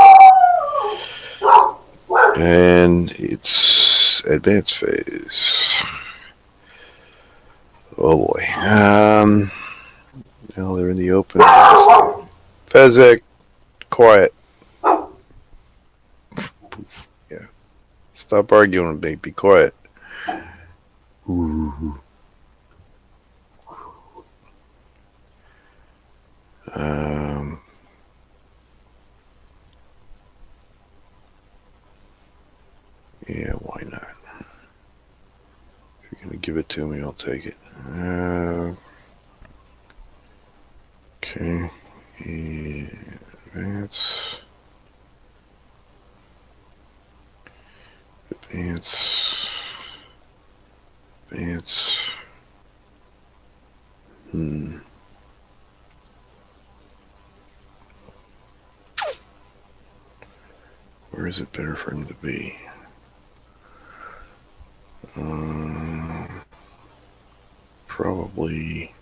S1: And it's advanced phase. Oh boy. Now they're in the open. Fezzik, quiet. Yeah. Stop arguing with me. Be quiet. Ooh. Yeah, why not? If you're gonna give it to me, I'll take it. Okay. Advance. Advance. Advance. Where is it better for him to be? Probably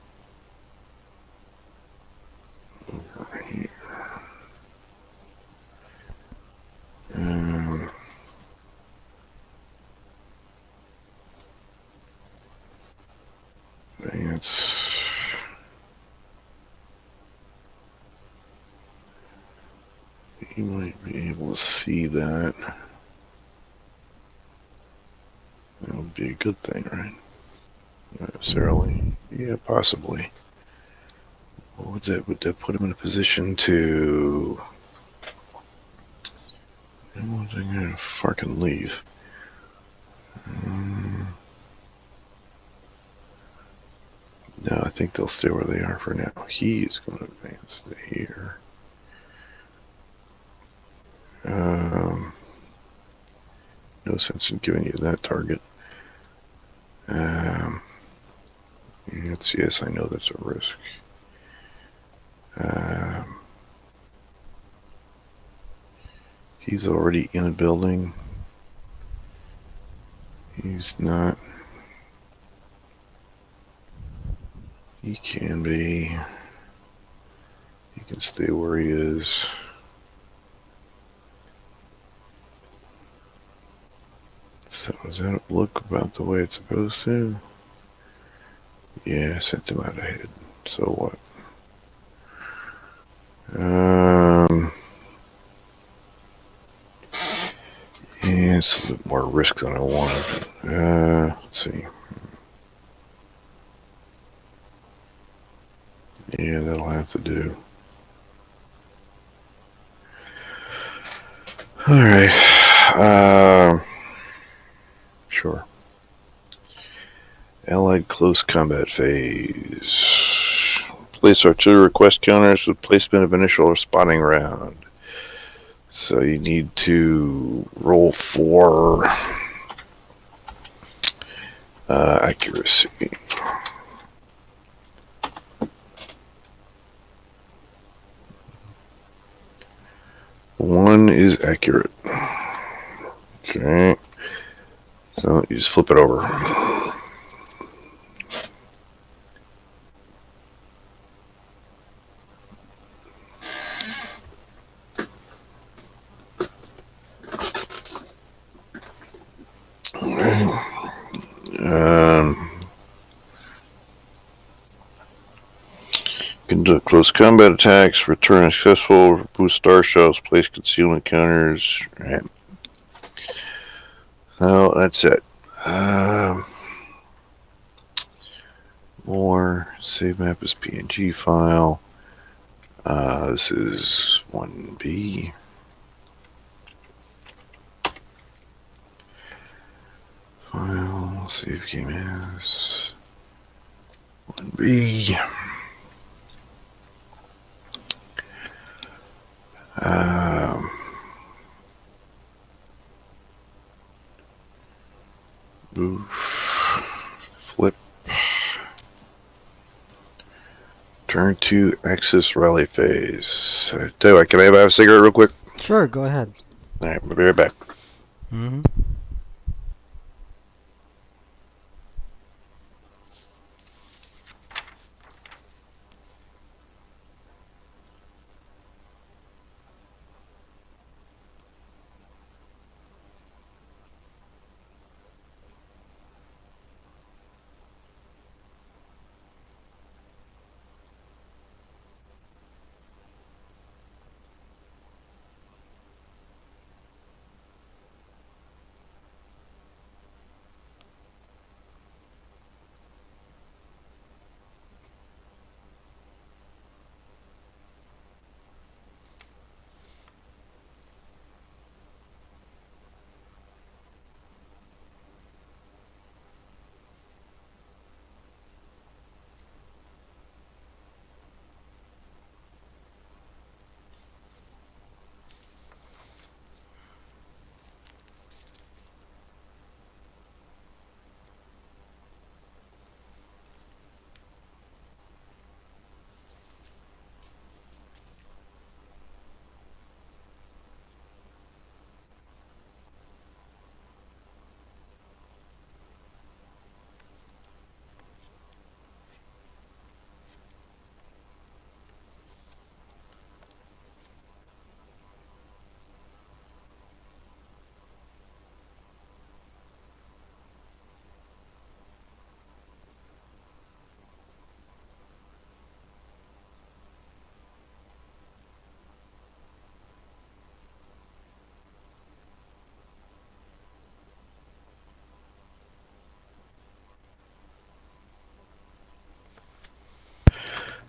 S1: over here. Advance. You might be able to see that. That would be a good thing, right? Not necessarily. Yeah, possibly. What would that put him in a position to? I'm gonna fucking leave. No, I think they'll stay where they are for now. He is going to advance to here. No sense in giving you that target. Yes, I know that's a risk. He's already in a building. He's not. He can be. He can stay where he is. So does that look about the way it's supposed to? Yeah, I sent him out ahead. So what? Yeah, it's a little more risk than I wanted. Let's see. Yeah, that'll have to do. All right. Sure. Allied close combat phase. Place artillery request counters with placement of initial or spotting round. So you need to roll for accuracy. One is accurate. Okay. So you just flip it over. Conduct close combat attacks, return successful, boost star shells, place concealment counters. Right. So that's it. More. Save map as PNG file. This is 1B. File. Save game as 1B. Boof. Flip. Turn to Axis rally phase. Tell you what, can I have a cigarette real quick?
S2: Sure, go ahead.
S1: Alright, we'll be right back.
S2: Mm-hmm.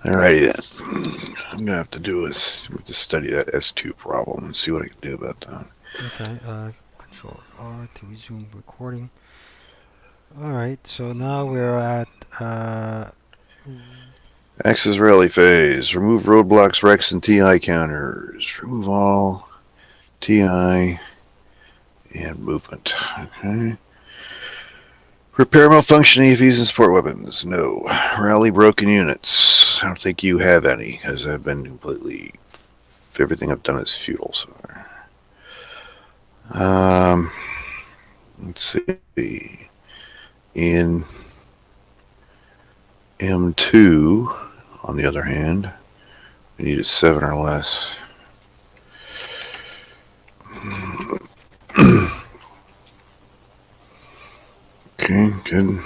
S1: Alrighty then. I'm gonna have to do is just study that S2 problem and see what I can do about that.
S2: Okay, Control R to resume recording. Alright, so now we're at
S1: Axis rally phase. Remove roadblocks, Rex, and TI counters. Remove all TI and movement. Okay. Repair malfunctioning AFVs and support weapons. No. Rally broken units. I don't think you have any, because I've been completely. Everything I've done is futile so far. Let's see. In M2, on the other hand, we need a 7 or less. Okay, good.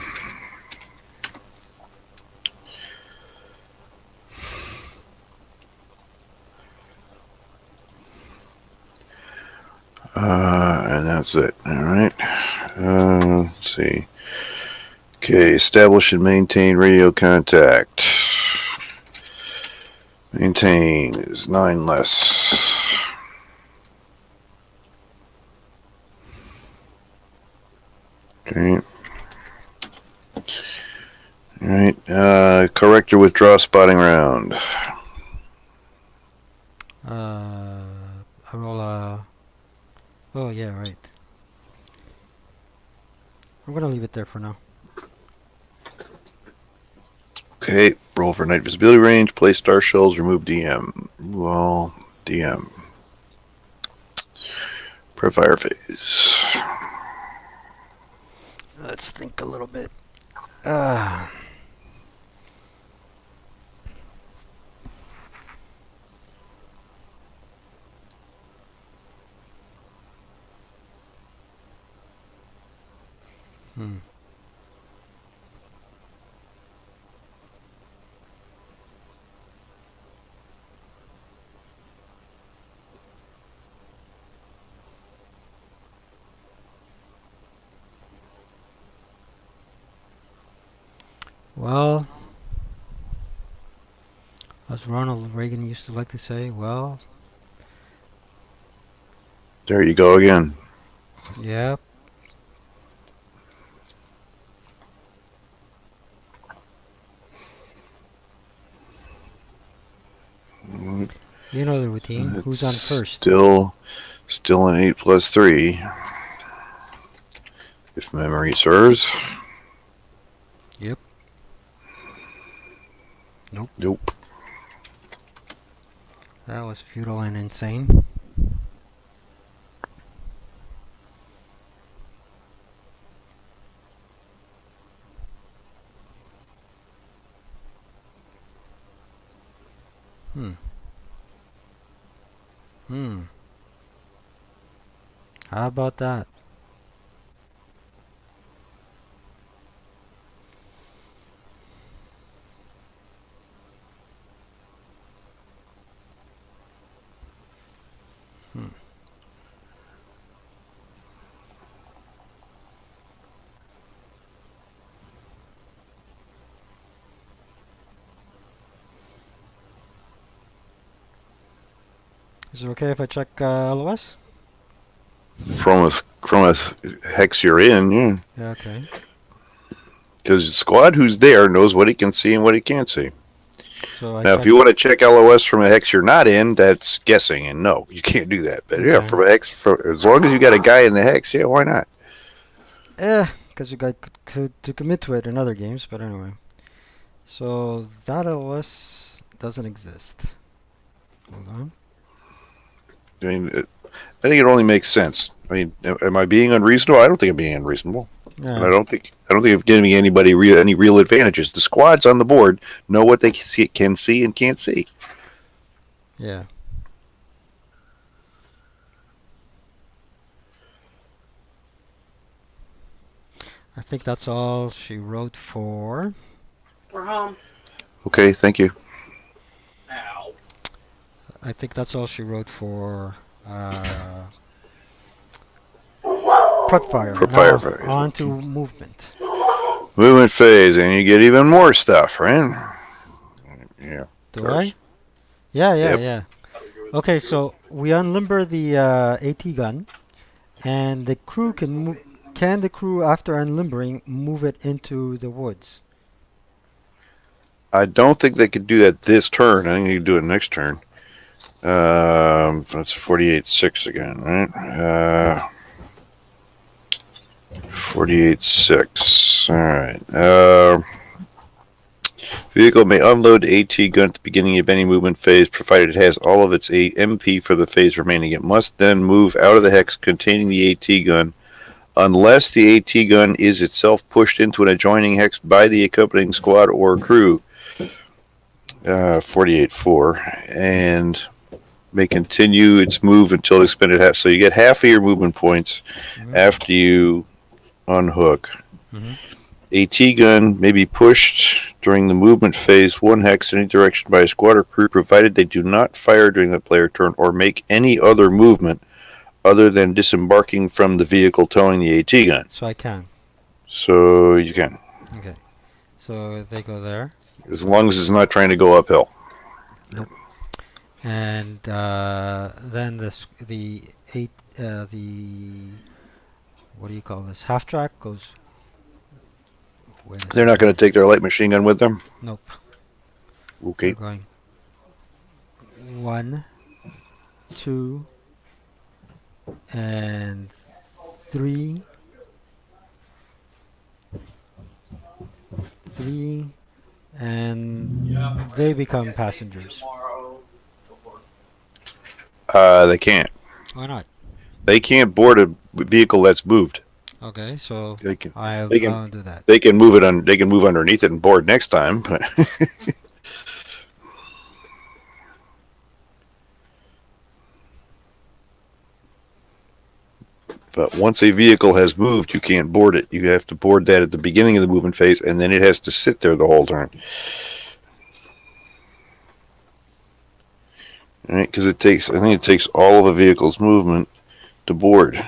S1: And that's it. Alright. Let's see. Okay, establish and maintain radio contact. Maintain is 9 less. Okay. Alright, corrector withdraw spotting round.
S2: I will oh yeah, right. I'm gonna leave it there for now.
S1: Okay, roll for night visibility range, place star shells, remove DM. Well, DM. Prep fire phase.
S2: Let's think a little bit. Hmm. Well, as Ronald Reagan used to like to say, well,
S1: There you go again.
S2: yeah. You know the routine.
S1: It's
S2: Who's on first?
S1: still an 8 plus 3. If memory serves.
S2: Yep. Nope.
S1: Nope.
S2: That was futile and insane. Hmm. Hmm. How about that? Hmm. Is it okay if I check LOS?
S1: From a hex you're in, yeah.
S2: Yeah, okay.
S1: Because the squad who's there knows what he can see and what he can't see.
S2: So I
S1: Now, if
S2: check.
S1: you want to check LOS from a hex you're not in, that's guessing, and no, you can't do that. But yeah,
S2: Okay.
S1: from a hex, as long as you got a guy in the hex, yeah, why not?
S2: Because you got to commit to it in other games, but anyway. So that LOS doesn't exist. Hold on.
S1: I mean, I think it only makes sense. I mean, am I being unreasonable? I don't think I'm being unreasonable, and
S2: Yeah.
S1: I don't think I'm giving anybody any real advantages. The squads on the board know what they can see and can't see.
S2: Yeah. I think that's all she wrote for.
S3: We're home.
S1: Okay, thank you.
S3: Ow.
S2: I think that's all she wrote for prep fire.
S1: For
S2: Now
S1: firefighters,
S2: on
S1: okay.
S2: to movement.
S1: Movement phase, and you get even more stuff, right? Yeah.
S2: Do I?
S1: Cards.
S2: Yeah, yeah,
S1: Yep.
S2: yeah. Okay, so we unlimber the AT gun, and the crew can move. Can the crew, after unlimbering, move it into the woods?
S1: I don't think they could do that this turn. I think you can do it next turn. That's 48-6 again, right? 48-6. All right. Vehicle may unload AT gun at the beginning of any movement phase, provided it has all of its MP for the phase remaining. It must then move out of the hex containing the AT gun, unless the AT gun is itself pushed into an adjoining hex by the accompanying squad or crew. 48-4, and may continue its move until expended half. So you get half of your movement points
S2: Mm-hmm.
S1: after you unhook.
S2: Mm-hmm.
S1: AT gun may be pushed during the movement phase one hex in any direction by a squad or crew, provided they do not fire during the player turn or make any other movement other than disembarking from the vehicle towing the AT gun.
S2: So I can.
S1: So you can,
S2: Okay. So they go there.
S1: as long as it's not trying to go uphill.
S2: Nope. And then the eight the what do you call this? Half track goes. Wait a
S1: They're not going
S2: second.
S1: to take their light machine gun with them.
S2: Nope. They're
S1: Okay.
S2: going 1, 2, and 3, 3, and they become passengers.
S1: They can't.
S2: Why not?
S1: They can't board a vehicle that's moved.
S2: Okay, so
S1: They can.
S2: I'll,
S1: They can.
S2: I'll do that.
S1: They can move it on. They can move underneath it and board next time. But but once a vehicle has moved, you can't board it. You have to board that at the beginning of the movement phase, and then it has to sit there the whole time. All right, because it takes. I think it takes all of a vehicle's movement to board.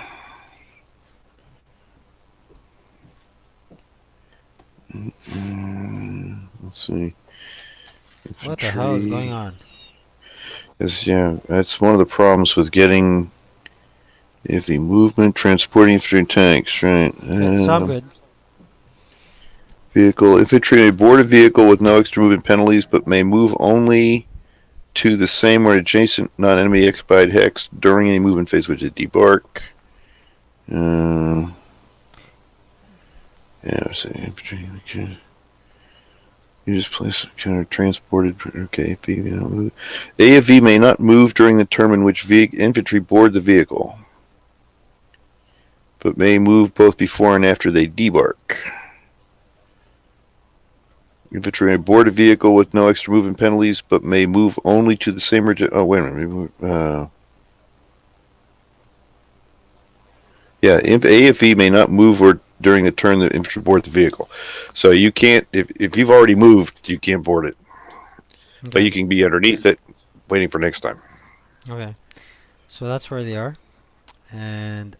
S1: Let's see.
S2: What the hell is going on?
S1: Yeah, that's one of the problems with getting if the movement transporting through tanks, right?
S2: Okay, so I'm good.
S1: Vehicle infantry may board a vehicle with no extra movement penalties, but may move only to the same or adjacent non-enemy occupied hex during any movement phase, which is debark. Yeah, so infantry. Okay. You just place kind of transported. Okay, AFV may not move during the term in which infantry board the vehicle, but may move both before and after they debark. Infantry may board a vehicle with no extra movement penalties, but may move only to the same. Oh, wait a minute. Yeah, AFE may not move or during the turn the infantry board the vehicle. So you can't, if you've already moved, you can't board it.
S2: Okay.
S1: But you can be underneath it, waiting for next time.
S2: Okay. So that's where they are. And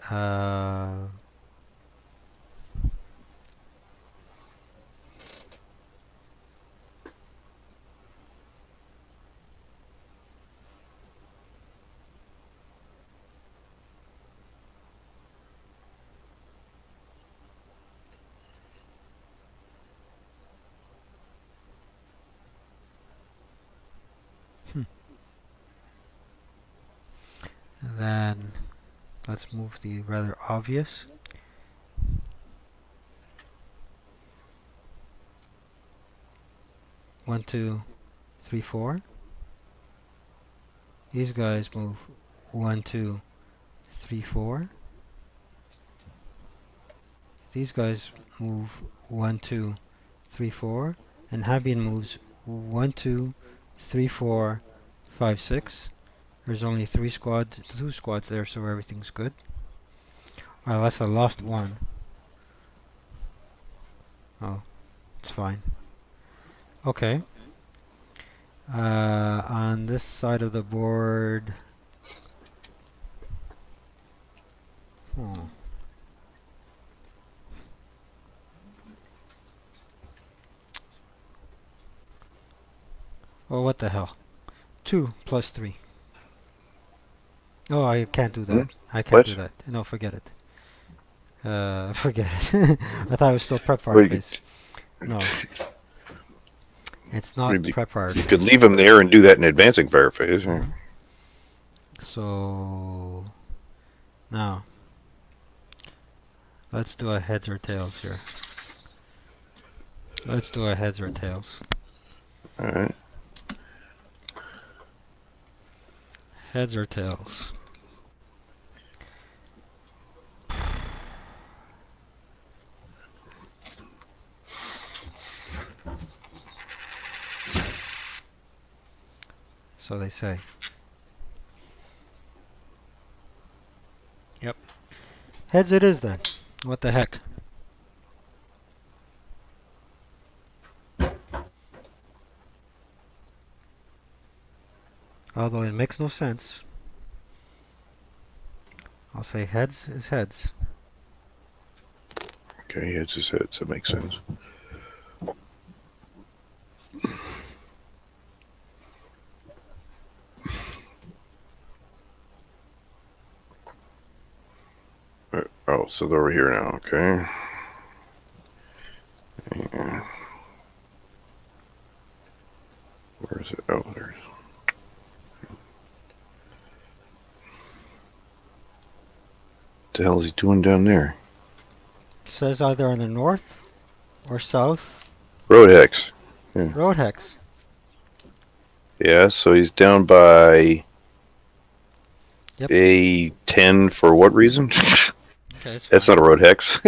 S2: then let's move the rather obvious. One, two, three, four. These guys move 1, 2, 3, 4. These guys move 1, 2, 3, 4. And Habian moves 1, 2, 3, 4, 5, 6. There's only 2 squads there, so everything's good. Unless I lost one. Oh, it's fine. Okay. On this side of the board... Oh, what the hell. 2 plus 3. Oh, I can't do that. I can't do that. No, forget it. Forget it. I thought it was still prep fire phase. No. It's not prep fire phase.
S1: You could leave them there and do that in advancing fire phase. Yeah.
S2: So... Now... Let's do a heads or tails here. Let's do a heads or tails.
S1: Alright.
S2: Heads or tails? So they say. Yep. Heads it is then. What the heck? Although it makes no sense. I'll say heads is heads.
S1: Okay, heads is heads. That makes sense. Oh, so they're over here now. Okay. Yeah. Where is it? Oh, there's. What the hell is he doing down there?
S2: It says either on the north or south.
S1: Road hex. Yeah.
S2: Road hex.
S1: Yeah, so he's down by
S2: Yep.
S1: A10 for what reason?
S2: Okay,
S1: that's not a road hex.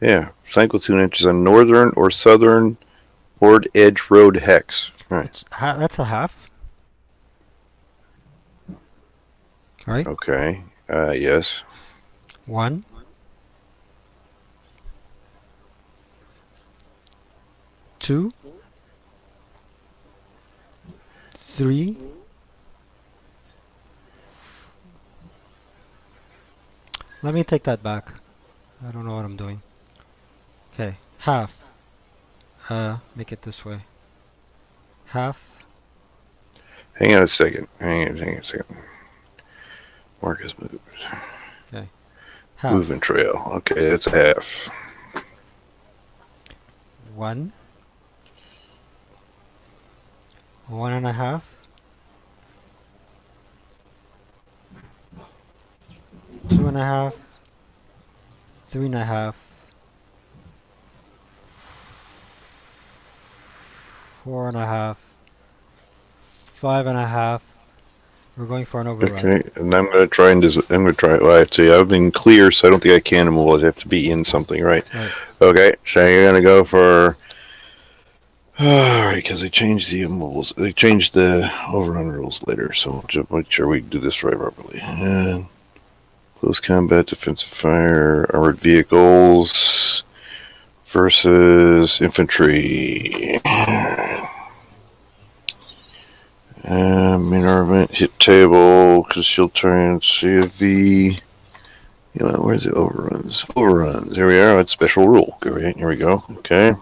S1: Yeah, cycle 2 inches on northern or southern horde edge road hex. Right.
S2: That's a half. Right?
S1: Okay. Yes.
S2: 1. 2. 3. Let me take that back. I don't know what I'm doing. Okay, half. Make it this way. Half.
S1: Hang on a second. Hang on a second. Marcus moves.
S2: Okay. Half.
S1: Movement trail. Okay, that's a half.
S2: 1. 1.5. 2.5. 3.5. 4.5, 5.5. We're going for an overrun.
S1: Okay, and I'm gonna try and I'm gonna try. Well, I'd say I've been clear, so I don't think I can move. I have to be in something, right?
S2: Right.
S1: Okay, so you're gonna go for. Alright, because they changed the moves. They changed the overrun rules later, so just make sure we do this right properly. Close combat, defensive fire, armored vehicles versus infantry. Main armament, hit table, shield turn, CFV. You know, where's the overruns? Overruns. Here we are. That's special rule. Great. Here we go. Okay.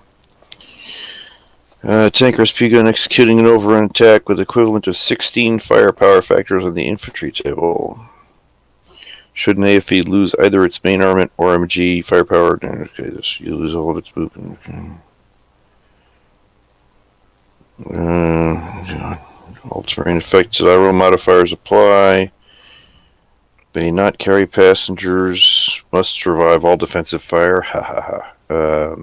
S1: Tanker SP gun executing an overrun attack with equivalent of 16 firepower factors on the infantry table. Should an AFE lose either its main armament or MG firepower, okay, you lose all of its movement. Okay. All terrain effects that IRO modifiers apply. May not carry passengers. Must survive all defensive fire. Ha ha ha.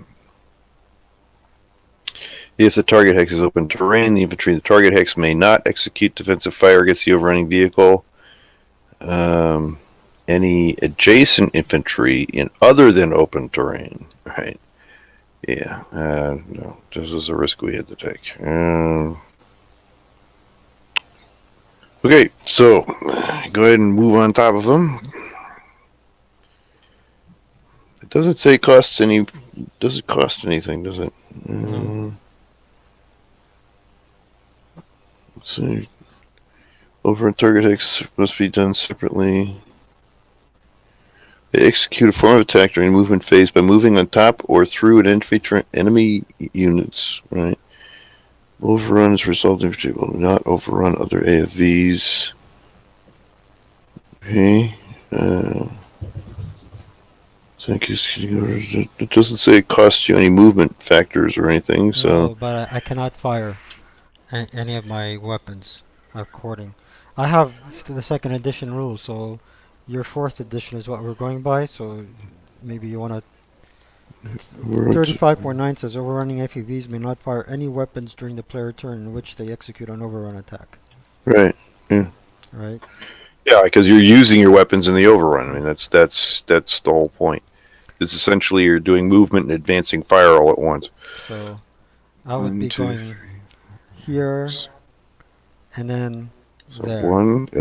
S1: If the target hex is open terrain, the infantry in the target hex may not execute defensive fire against the overrunning vehicle. Any adjacent infantry in other than open terrain, right? Yeah, no, this is a risk we had to take. Okay, so go ahead and move on top of them. It doesn't say costs any. Does it cost anything? Does it?
S2: No.
S1: Let's see. Over and target hex must be done separately. They execute a form of attack during movement phase by moving on top or through an enemy units. Right. Overruns result in infantry will not overrun other AFVs. Okay. Thank you. It doesn't say it costs you any movement factors or anything. So.
S2: No, but I cannot fire any of my weapons according. I have the second edition rules, so your fourth edition is what we're going by. So maybe you want to. 35.9 says overrunning FEVs may not fire any weapons during the player turn in which they execute an overrun attack.
S1: Right. Yeah.
S2: Right.
S1: Yeah, because you're using your weapons in the overrun. I mean, that's the whole point. It's essentially you're doing movement and advancing fire all at once.
S2: So I would be going here and then there.
S1: 1.5,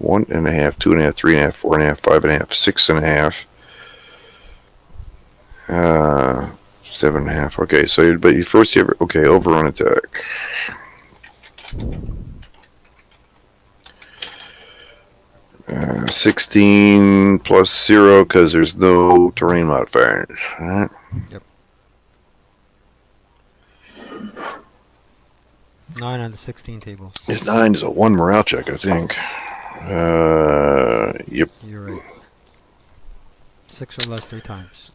S1: 1.5, 2.5, 3.5, 4.5, 5.5, 6.5, 7.5. Okay, so but you first you have overrun attack. Uh, 16 plus 0 because there's no terrain modifiers. Right?
S2: Yep. 9 on the 16 table.
S1: This 9 is a 1 morale check, I think. Yep.
S2: You're right. 6 or less 3 times.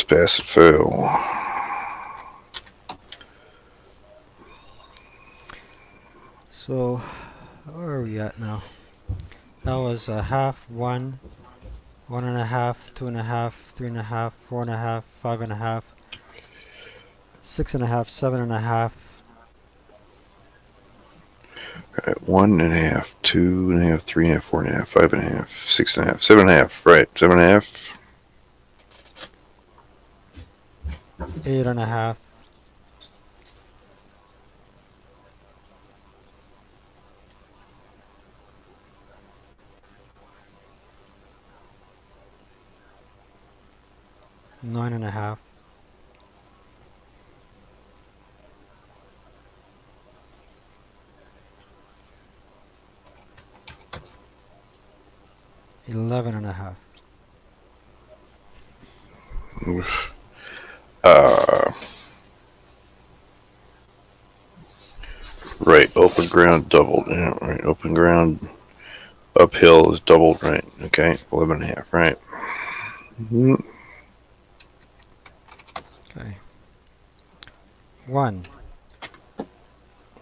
S1: Pass, and fail.
S2: So, where are we at now? That was a half, 1, 1.5, 2.5, 3.5, 4.5, 5.5, 6.5, 7.5.
S1: Right, 1.5, 2.5, 3.5, 4.5, 5.5, 6.5, 7.5. Right, 7.5.
S2: 8.5. 9.5. 11.5.
S1: Right, open ground doubled. Yeah, right, open ground uphill is doubled. Right, okay, 11.5. Right. Mm-hmm.
S2: Okay. 1,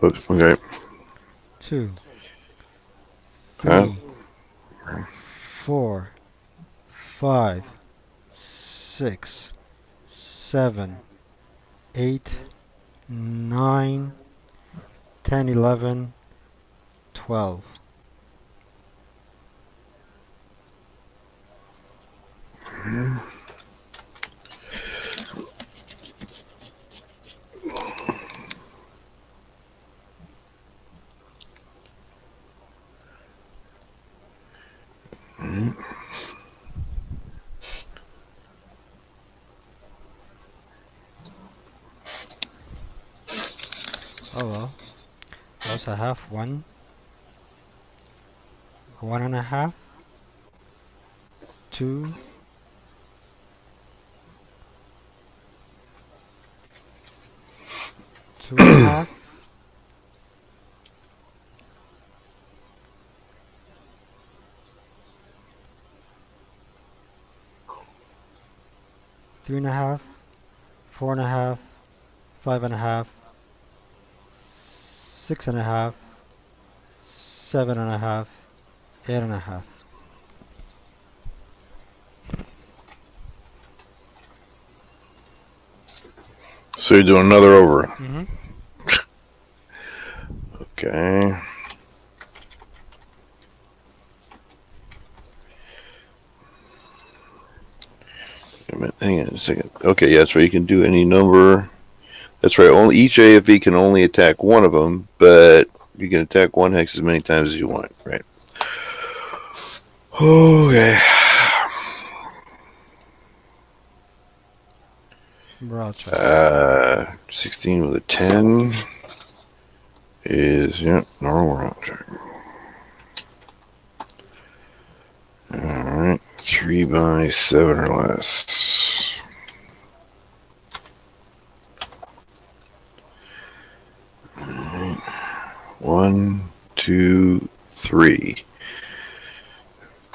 S1: Oops, okay.
S2: 2,
S1: Huh?
S2: 3, 4, 5, 6, 7, 8, 9, 10, 11, 12. Oh well. I also have 1, 1.5, 2, 2.5, 3.5, 4.5, 5.5, 6.5, 7.5, 8.5.
S1: So you're doing another over.
S2: Mm-hmm.
S1: Okay. Hang on a second. Okay, yeah, so you can do any number. That's right. Only each AFV can only attack one of them, but you can attack one hex as many times as you want. Right. Okay.
S2: Morale check.
S1: 16 with a 10 is, yeah, normal round check. Alright. 3 by 7 or less. Alright. 1, 2, 3.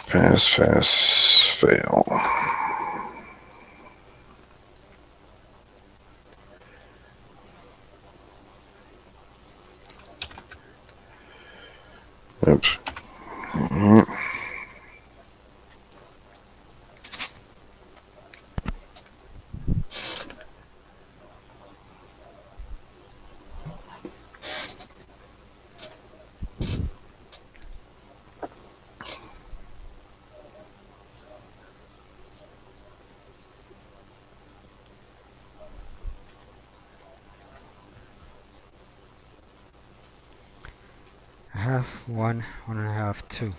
S1: Pass, pass, fail. Oops. Mhm.
S2: I have 1, 1.5, 2.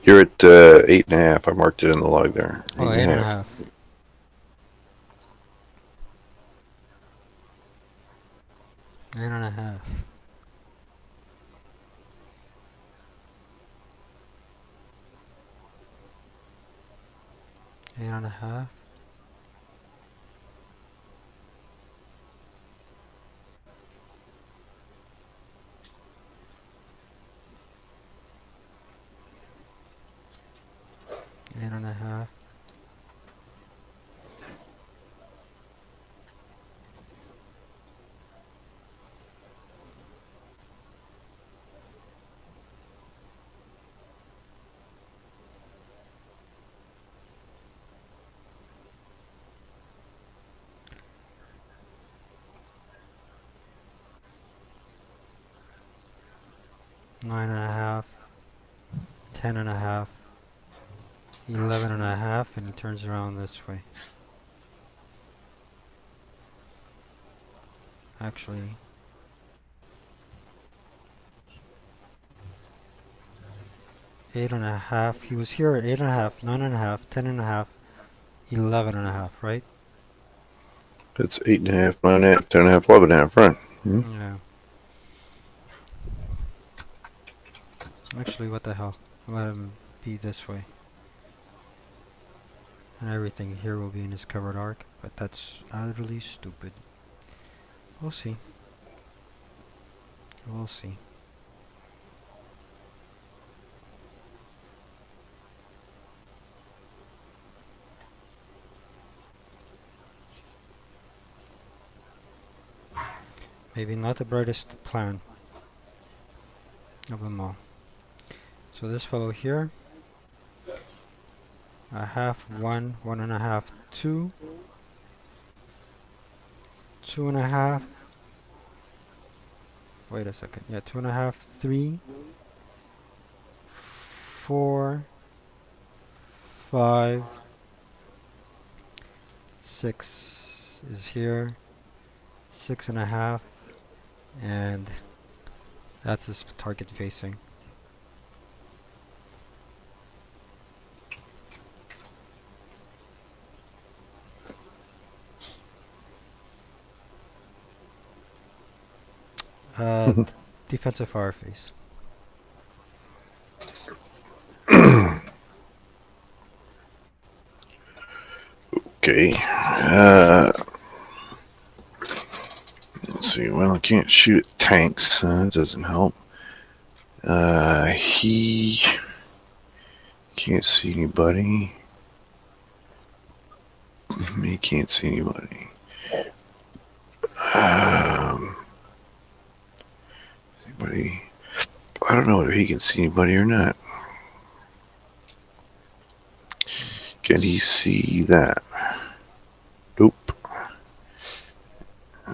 S1: You're at 8.5. I marked it in the log there.
S2: Oh,
S1: 8.5.
S2: 8.5. 8.5. 8.5. 8.5. 9.5. 10.5. 11.5, and it turns around this way. Actually, eight and a half. He was here at 8.5, 9.5, 10.5, 11.5, right?
S1: That's 8.5, 9.5, 10.5, 11.5, right? Hmm?
S2: Yeah. Actually, what the hell? Let him be this way. And everything here will be in his covered arc, but that's utterly stupid. We'll see. We'll see. Maybe not the brightest plan of them all. So this fellow here, a half, 1, 1.5, 2, 2.5. Wait a second. Yeah, 2.5, 3, 4, 5, 6 is here, 6.5, and that's this target facing. Defensive fire face.
S1: Okay. Let's see. Well, I can't shoot at tanks. That doesn't help. He can't see anybody. He can't see anybody. Anybody? I don't know whether he can see anybody or not. Can he see that? Nope.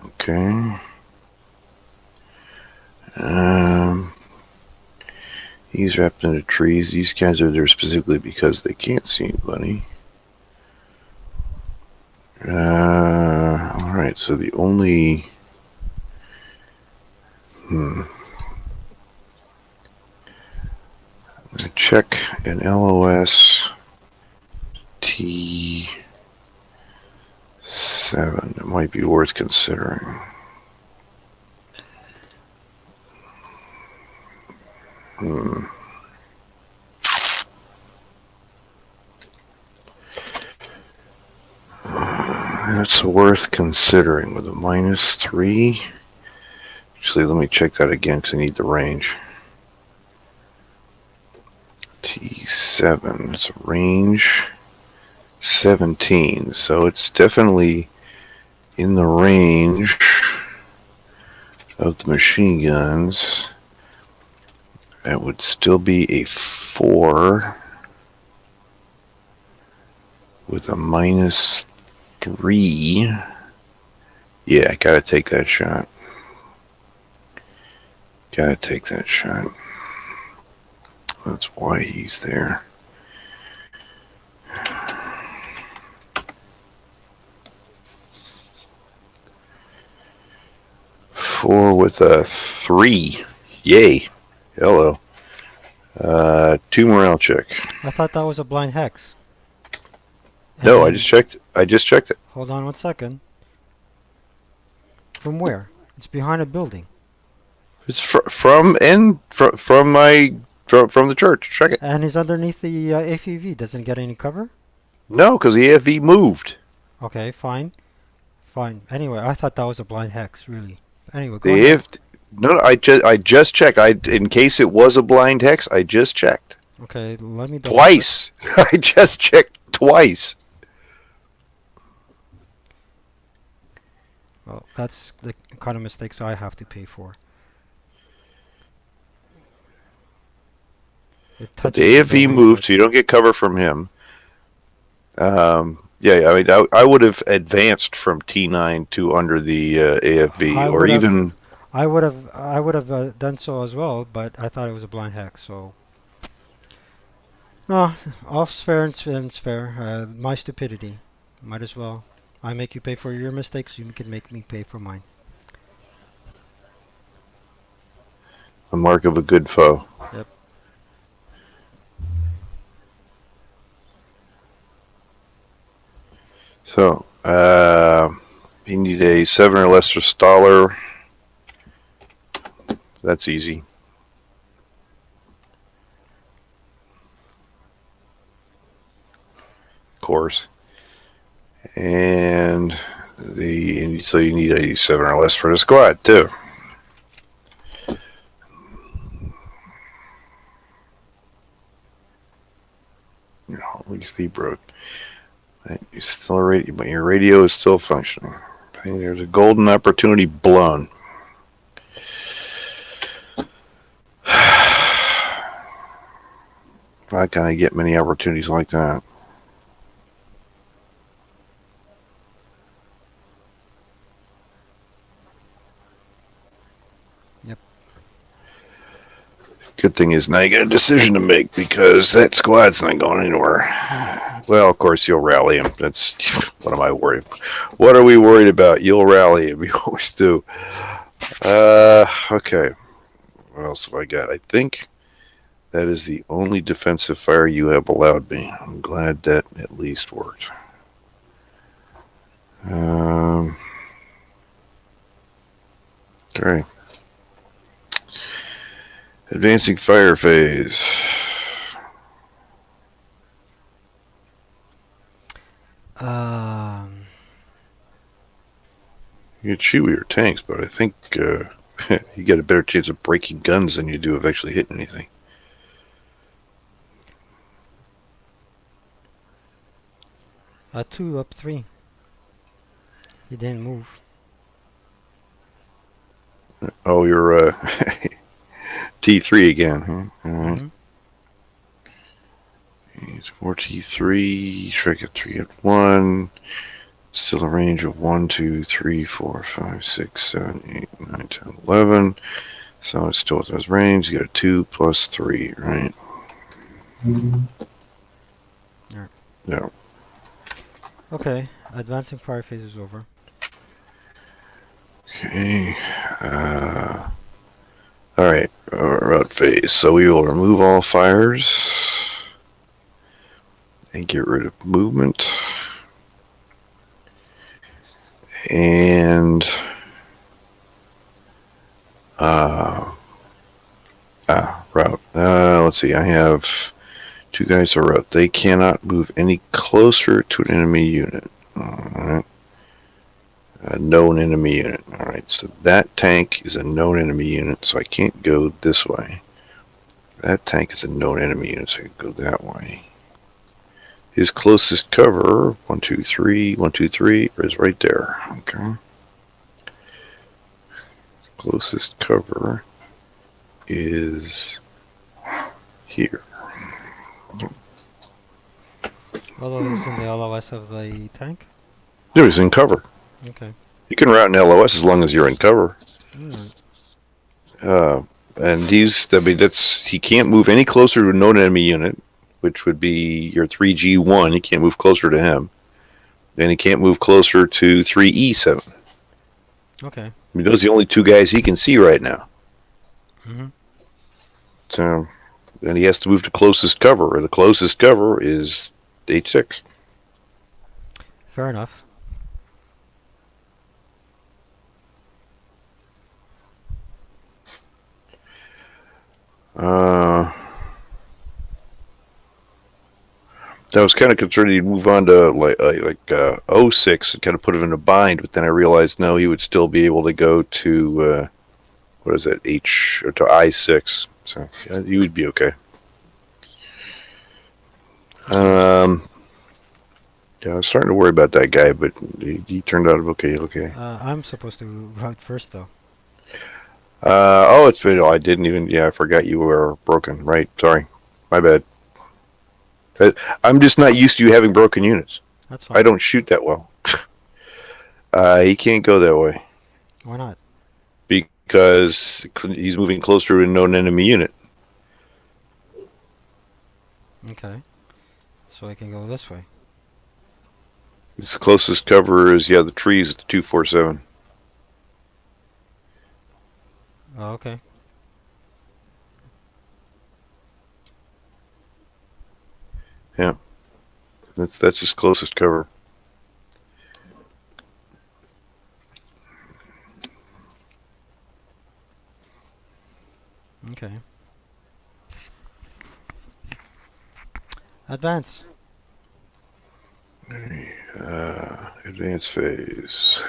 S1: Okay. He's wrapped into trees. These guys are there specifically because they can't see anybody. Alright, so the only... I'm going to check an LOS T7. It might be worth considering. That's worth considering with a -3. Actually, let me check that again because I need the range. T7, it's a range 17, so it's definitely in the range of the machine guns. That would still be a 4 with a -3. Yeah, I gotta take that shot. Gotta take that shot. That's why he's there. Four with a 3. Yay. Hello. 2 morale check.
S2: I thought that was a blind hex.
S1: No, I
S2: And-
S1: just checked. I just checked it.
S2: Hold on 1 second. From where? It's behind a building.
S1: It's from the church. Check it.
S2: And he's underneath the AFV. Doesn't get any cover?
S1: No, because the AFV moved.
S2: Okay, fine. Fine. Anyway, I thought that was a blind hex, really. Anyway, go
S1: The
S2: ahead.
S1: No, I just checked. In case it was a blind hex, I just checked
S2: Okay, let me double
S1: twice. I just checked twice.
S2: Well, that's the kind of mistakes I have to pay for. It
S1: The
S2: touches
S1: AFV
S2: building,
S1: moved,
S2: but-
S1: so you don't get cover from him. Yeah, I mean, I would have advanced from T9 to under the AFV,
S2: I
S1: or
S2: would have-
S1: even.
S2: I would have done so as well, but I thought it was a blind hex, so. No, all's fair and it's fair. My stupidity. Might as well. I make you pay for your mistakes, you can make me pay for mine.
S1: The mark of a good foe.
S2: Yep.
S1: So, you need a 7 or less for Staller. That's easy. Of course. And so you need a 7 or less for the squad, too. At least he broke. You still but your radio is still functioning. There's a golden opportunity blown. I kind of get many opportunities like that.
S2: Yep.
S1: Good thing is now you got a decision to make because that squad's not going anywhere. Well, of course you'll rally him. That's what am I worried? What are we worried about? You'll rally him. We always do. Okay. What else have I got? I think that is the only defensive fire you have allowed me. I'm glad that at least worked. Okay. Advancing fire phase.
S2: Um,
S1: You can shoot with your tanks, but I think you get a better chance of breaking guns than you do of actually hitting anything.
S2: two up three. He didn't move.
S1: Oh, you're T3 again, huh? All right.
S2: Mm-hmm.
S1: It's 4 T3. Strike at 3 at 1. Still a range of 1, 2, 3, 4, 5, 6, 7, 8, 9, 10, 11. So it's still within his range. You got a 2 plus 3, right?
S2: Yeah.
S1: Yeah.
S2: Okay, advancing fire phase is over.
S1: Okay. All right. Route phase. So we will remove all fires and get rid of movement. And route. Let's see. I have 2 guys are route. They cannot move any closer to an enemy unit. All right. A known enemy unit. All right. So that tank is a known enemy unit, so I can't go this way. That tank is a known enemy unit, so I can go that way. His closest cover, 1, 2, 3, 1, 2, 3, is right there. Okay. Closest cover is here.
S2: Although he's in the LOS of the tank.
S1: No, he's in cover.
S2: Okay.
S1: You can route an LOS as long as you're in cover.
S2: Alright.
S1: And he can't move any closer to a known enemy unit, which would be your 3G1. You can't move closer to him. And he can't move closer to 3E7.
S2: Okay.
S1: I mean, those are the only 2 guys he can see right now.
S2: Mm-hmm.
S1: So, and he has to move to closest cover. The closest cover is H6.
S2: Fair enough.
S1: I was kind of concerned he'd move on to O6 and kind of put him in a bind, but then I realized no, he would still be able to go to what is that H or to I6. So yeah, he would be okay. Yeah, I was starting to worry about that guy, but he turned out okay. Okay.
S2: I'm supposed to route first though.
S1: It's video. I didn't even. Yeah, I forgot you were broken. Right. Sorry. My bad. I'm just not used to you having broken units.
S2: That's fine.
S1: I don't shoot that well. He can't go that way
S2: Why not?
S1: because he's moving closer to a known enemy unit.
S2: Okay. So I can go this way.
S1: His closest cover is the trees at the 247.
S2: Oh, okay.
S1: Yeah, that's his closest cover.
S2: Okay. Advance.
S1: Advance phase.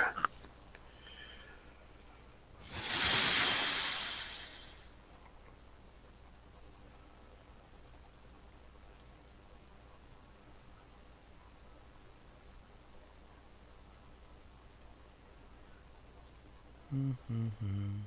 S2: Mm-hmm.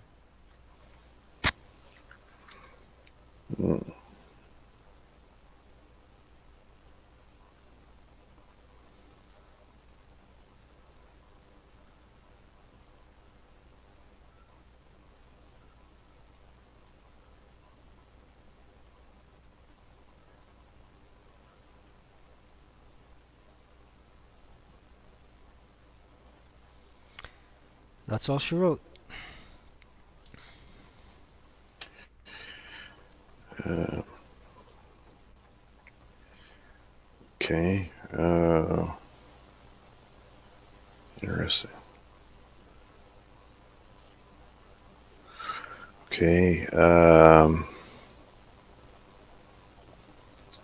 S2: That's all she wrote.
S1: Okay. Interesting. Okay.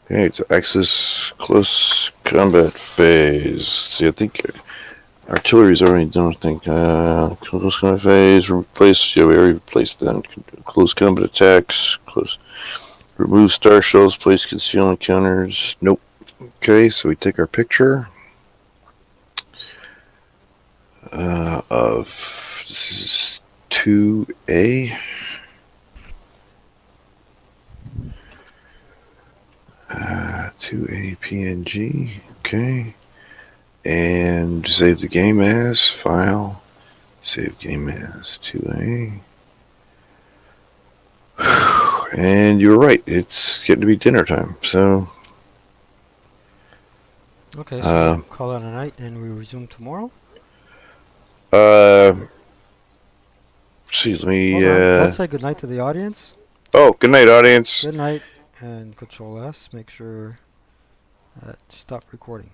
S1: Okay, it's Axis close combat phase. See, I think artillery's already done. I think close combat phase. Replace. Yeah, we already replaced that. Close combat attacks. Close. Remove star shells. Place concealment counters. Nope. Okay, so we take our picture of this is 2A. 2A PNG. Okay. And save the game as file. Save game as 2A. And you were right. It's getting to be dinner time. So,
S2: Okay, so call it a night and we resume tomorrow?
S1: see, let me.
S2: Hold on. Let's say goodnight to the audience.
S1: Oh, good night, audience.
S2: Good night, and Control S. Make sure stop recording.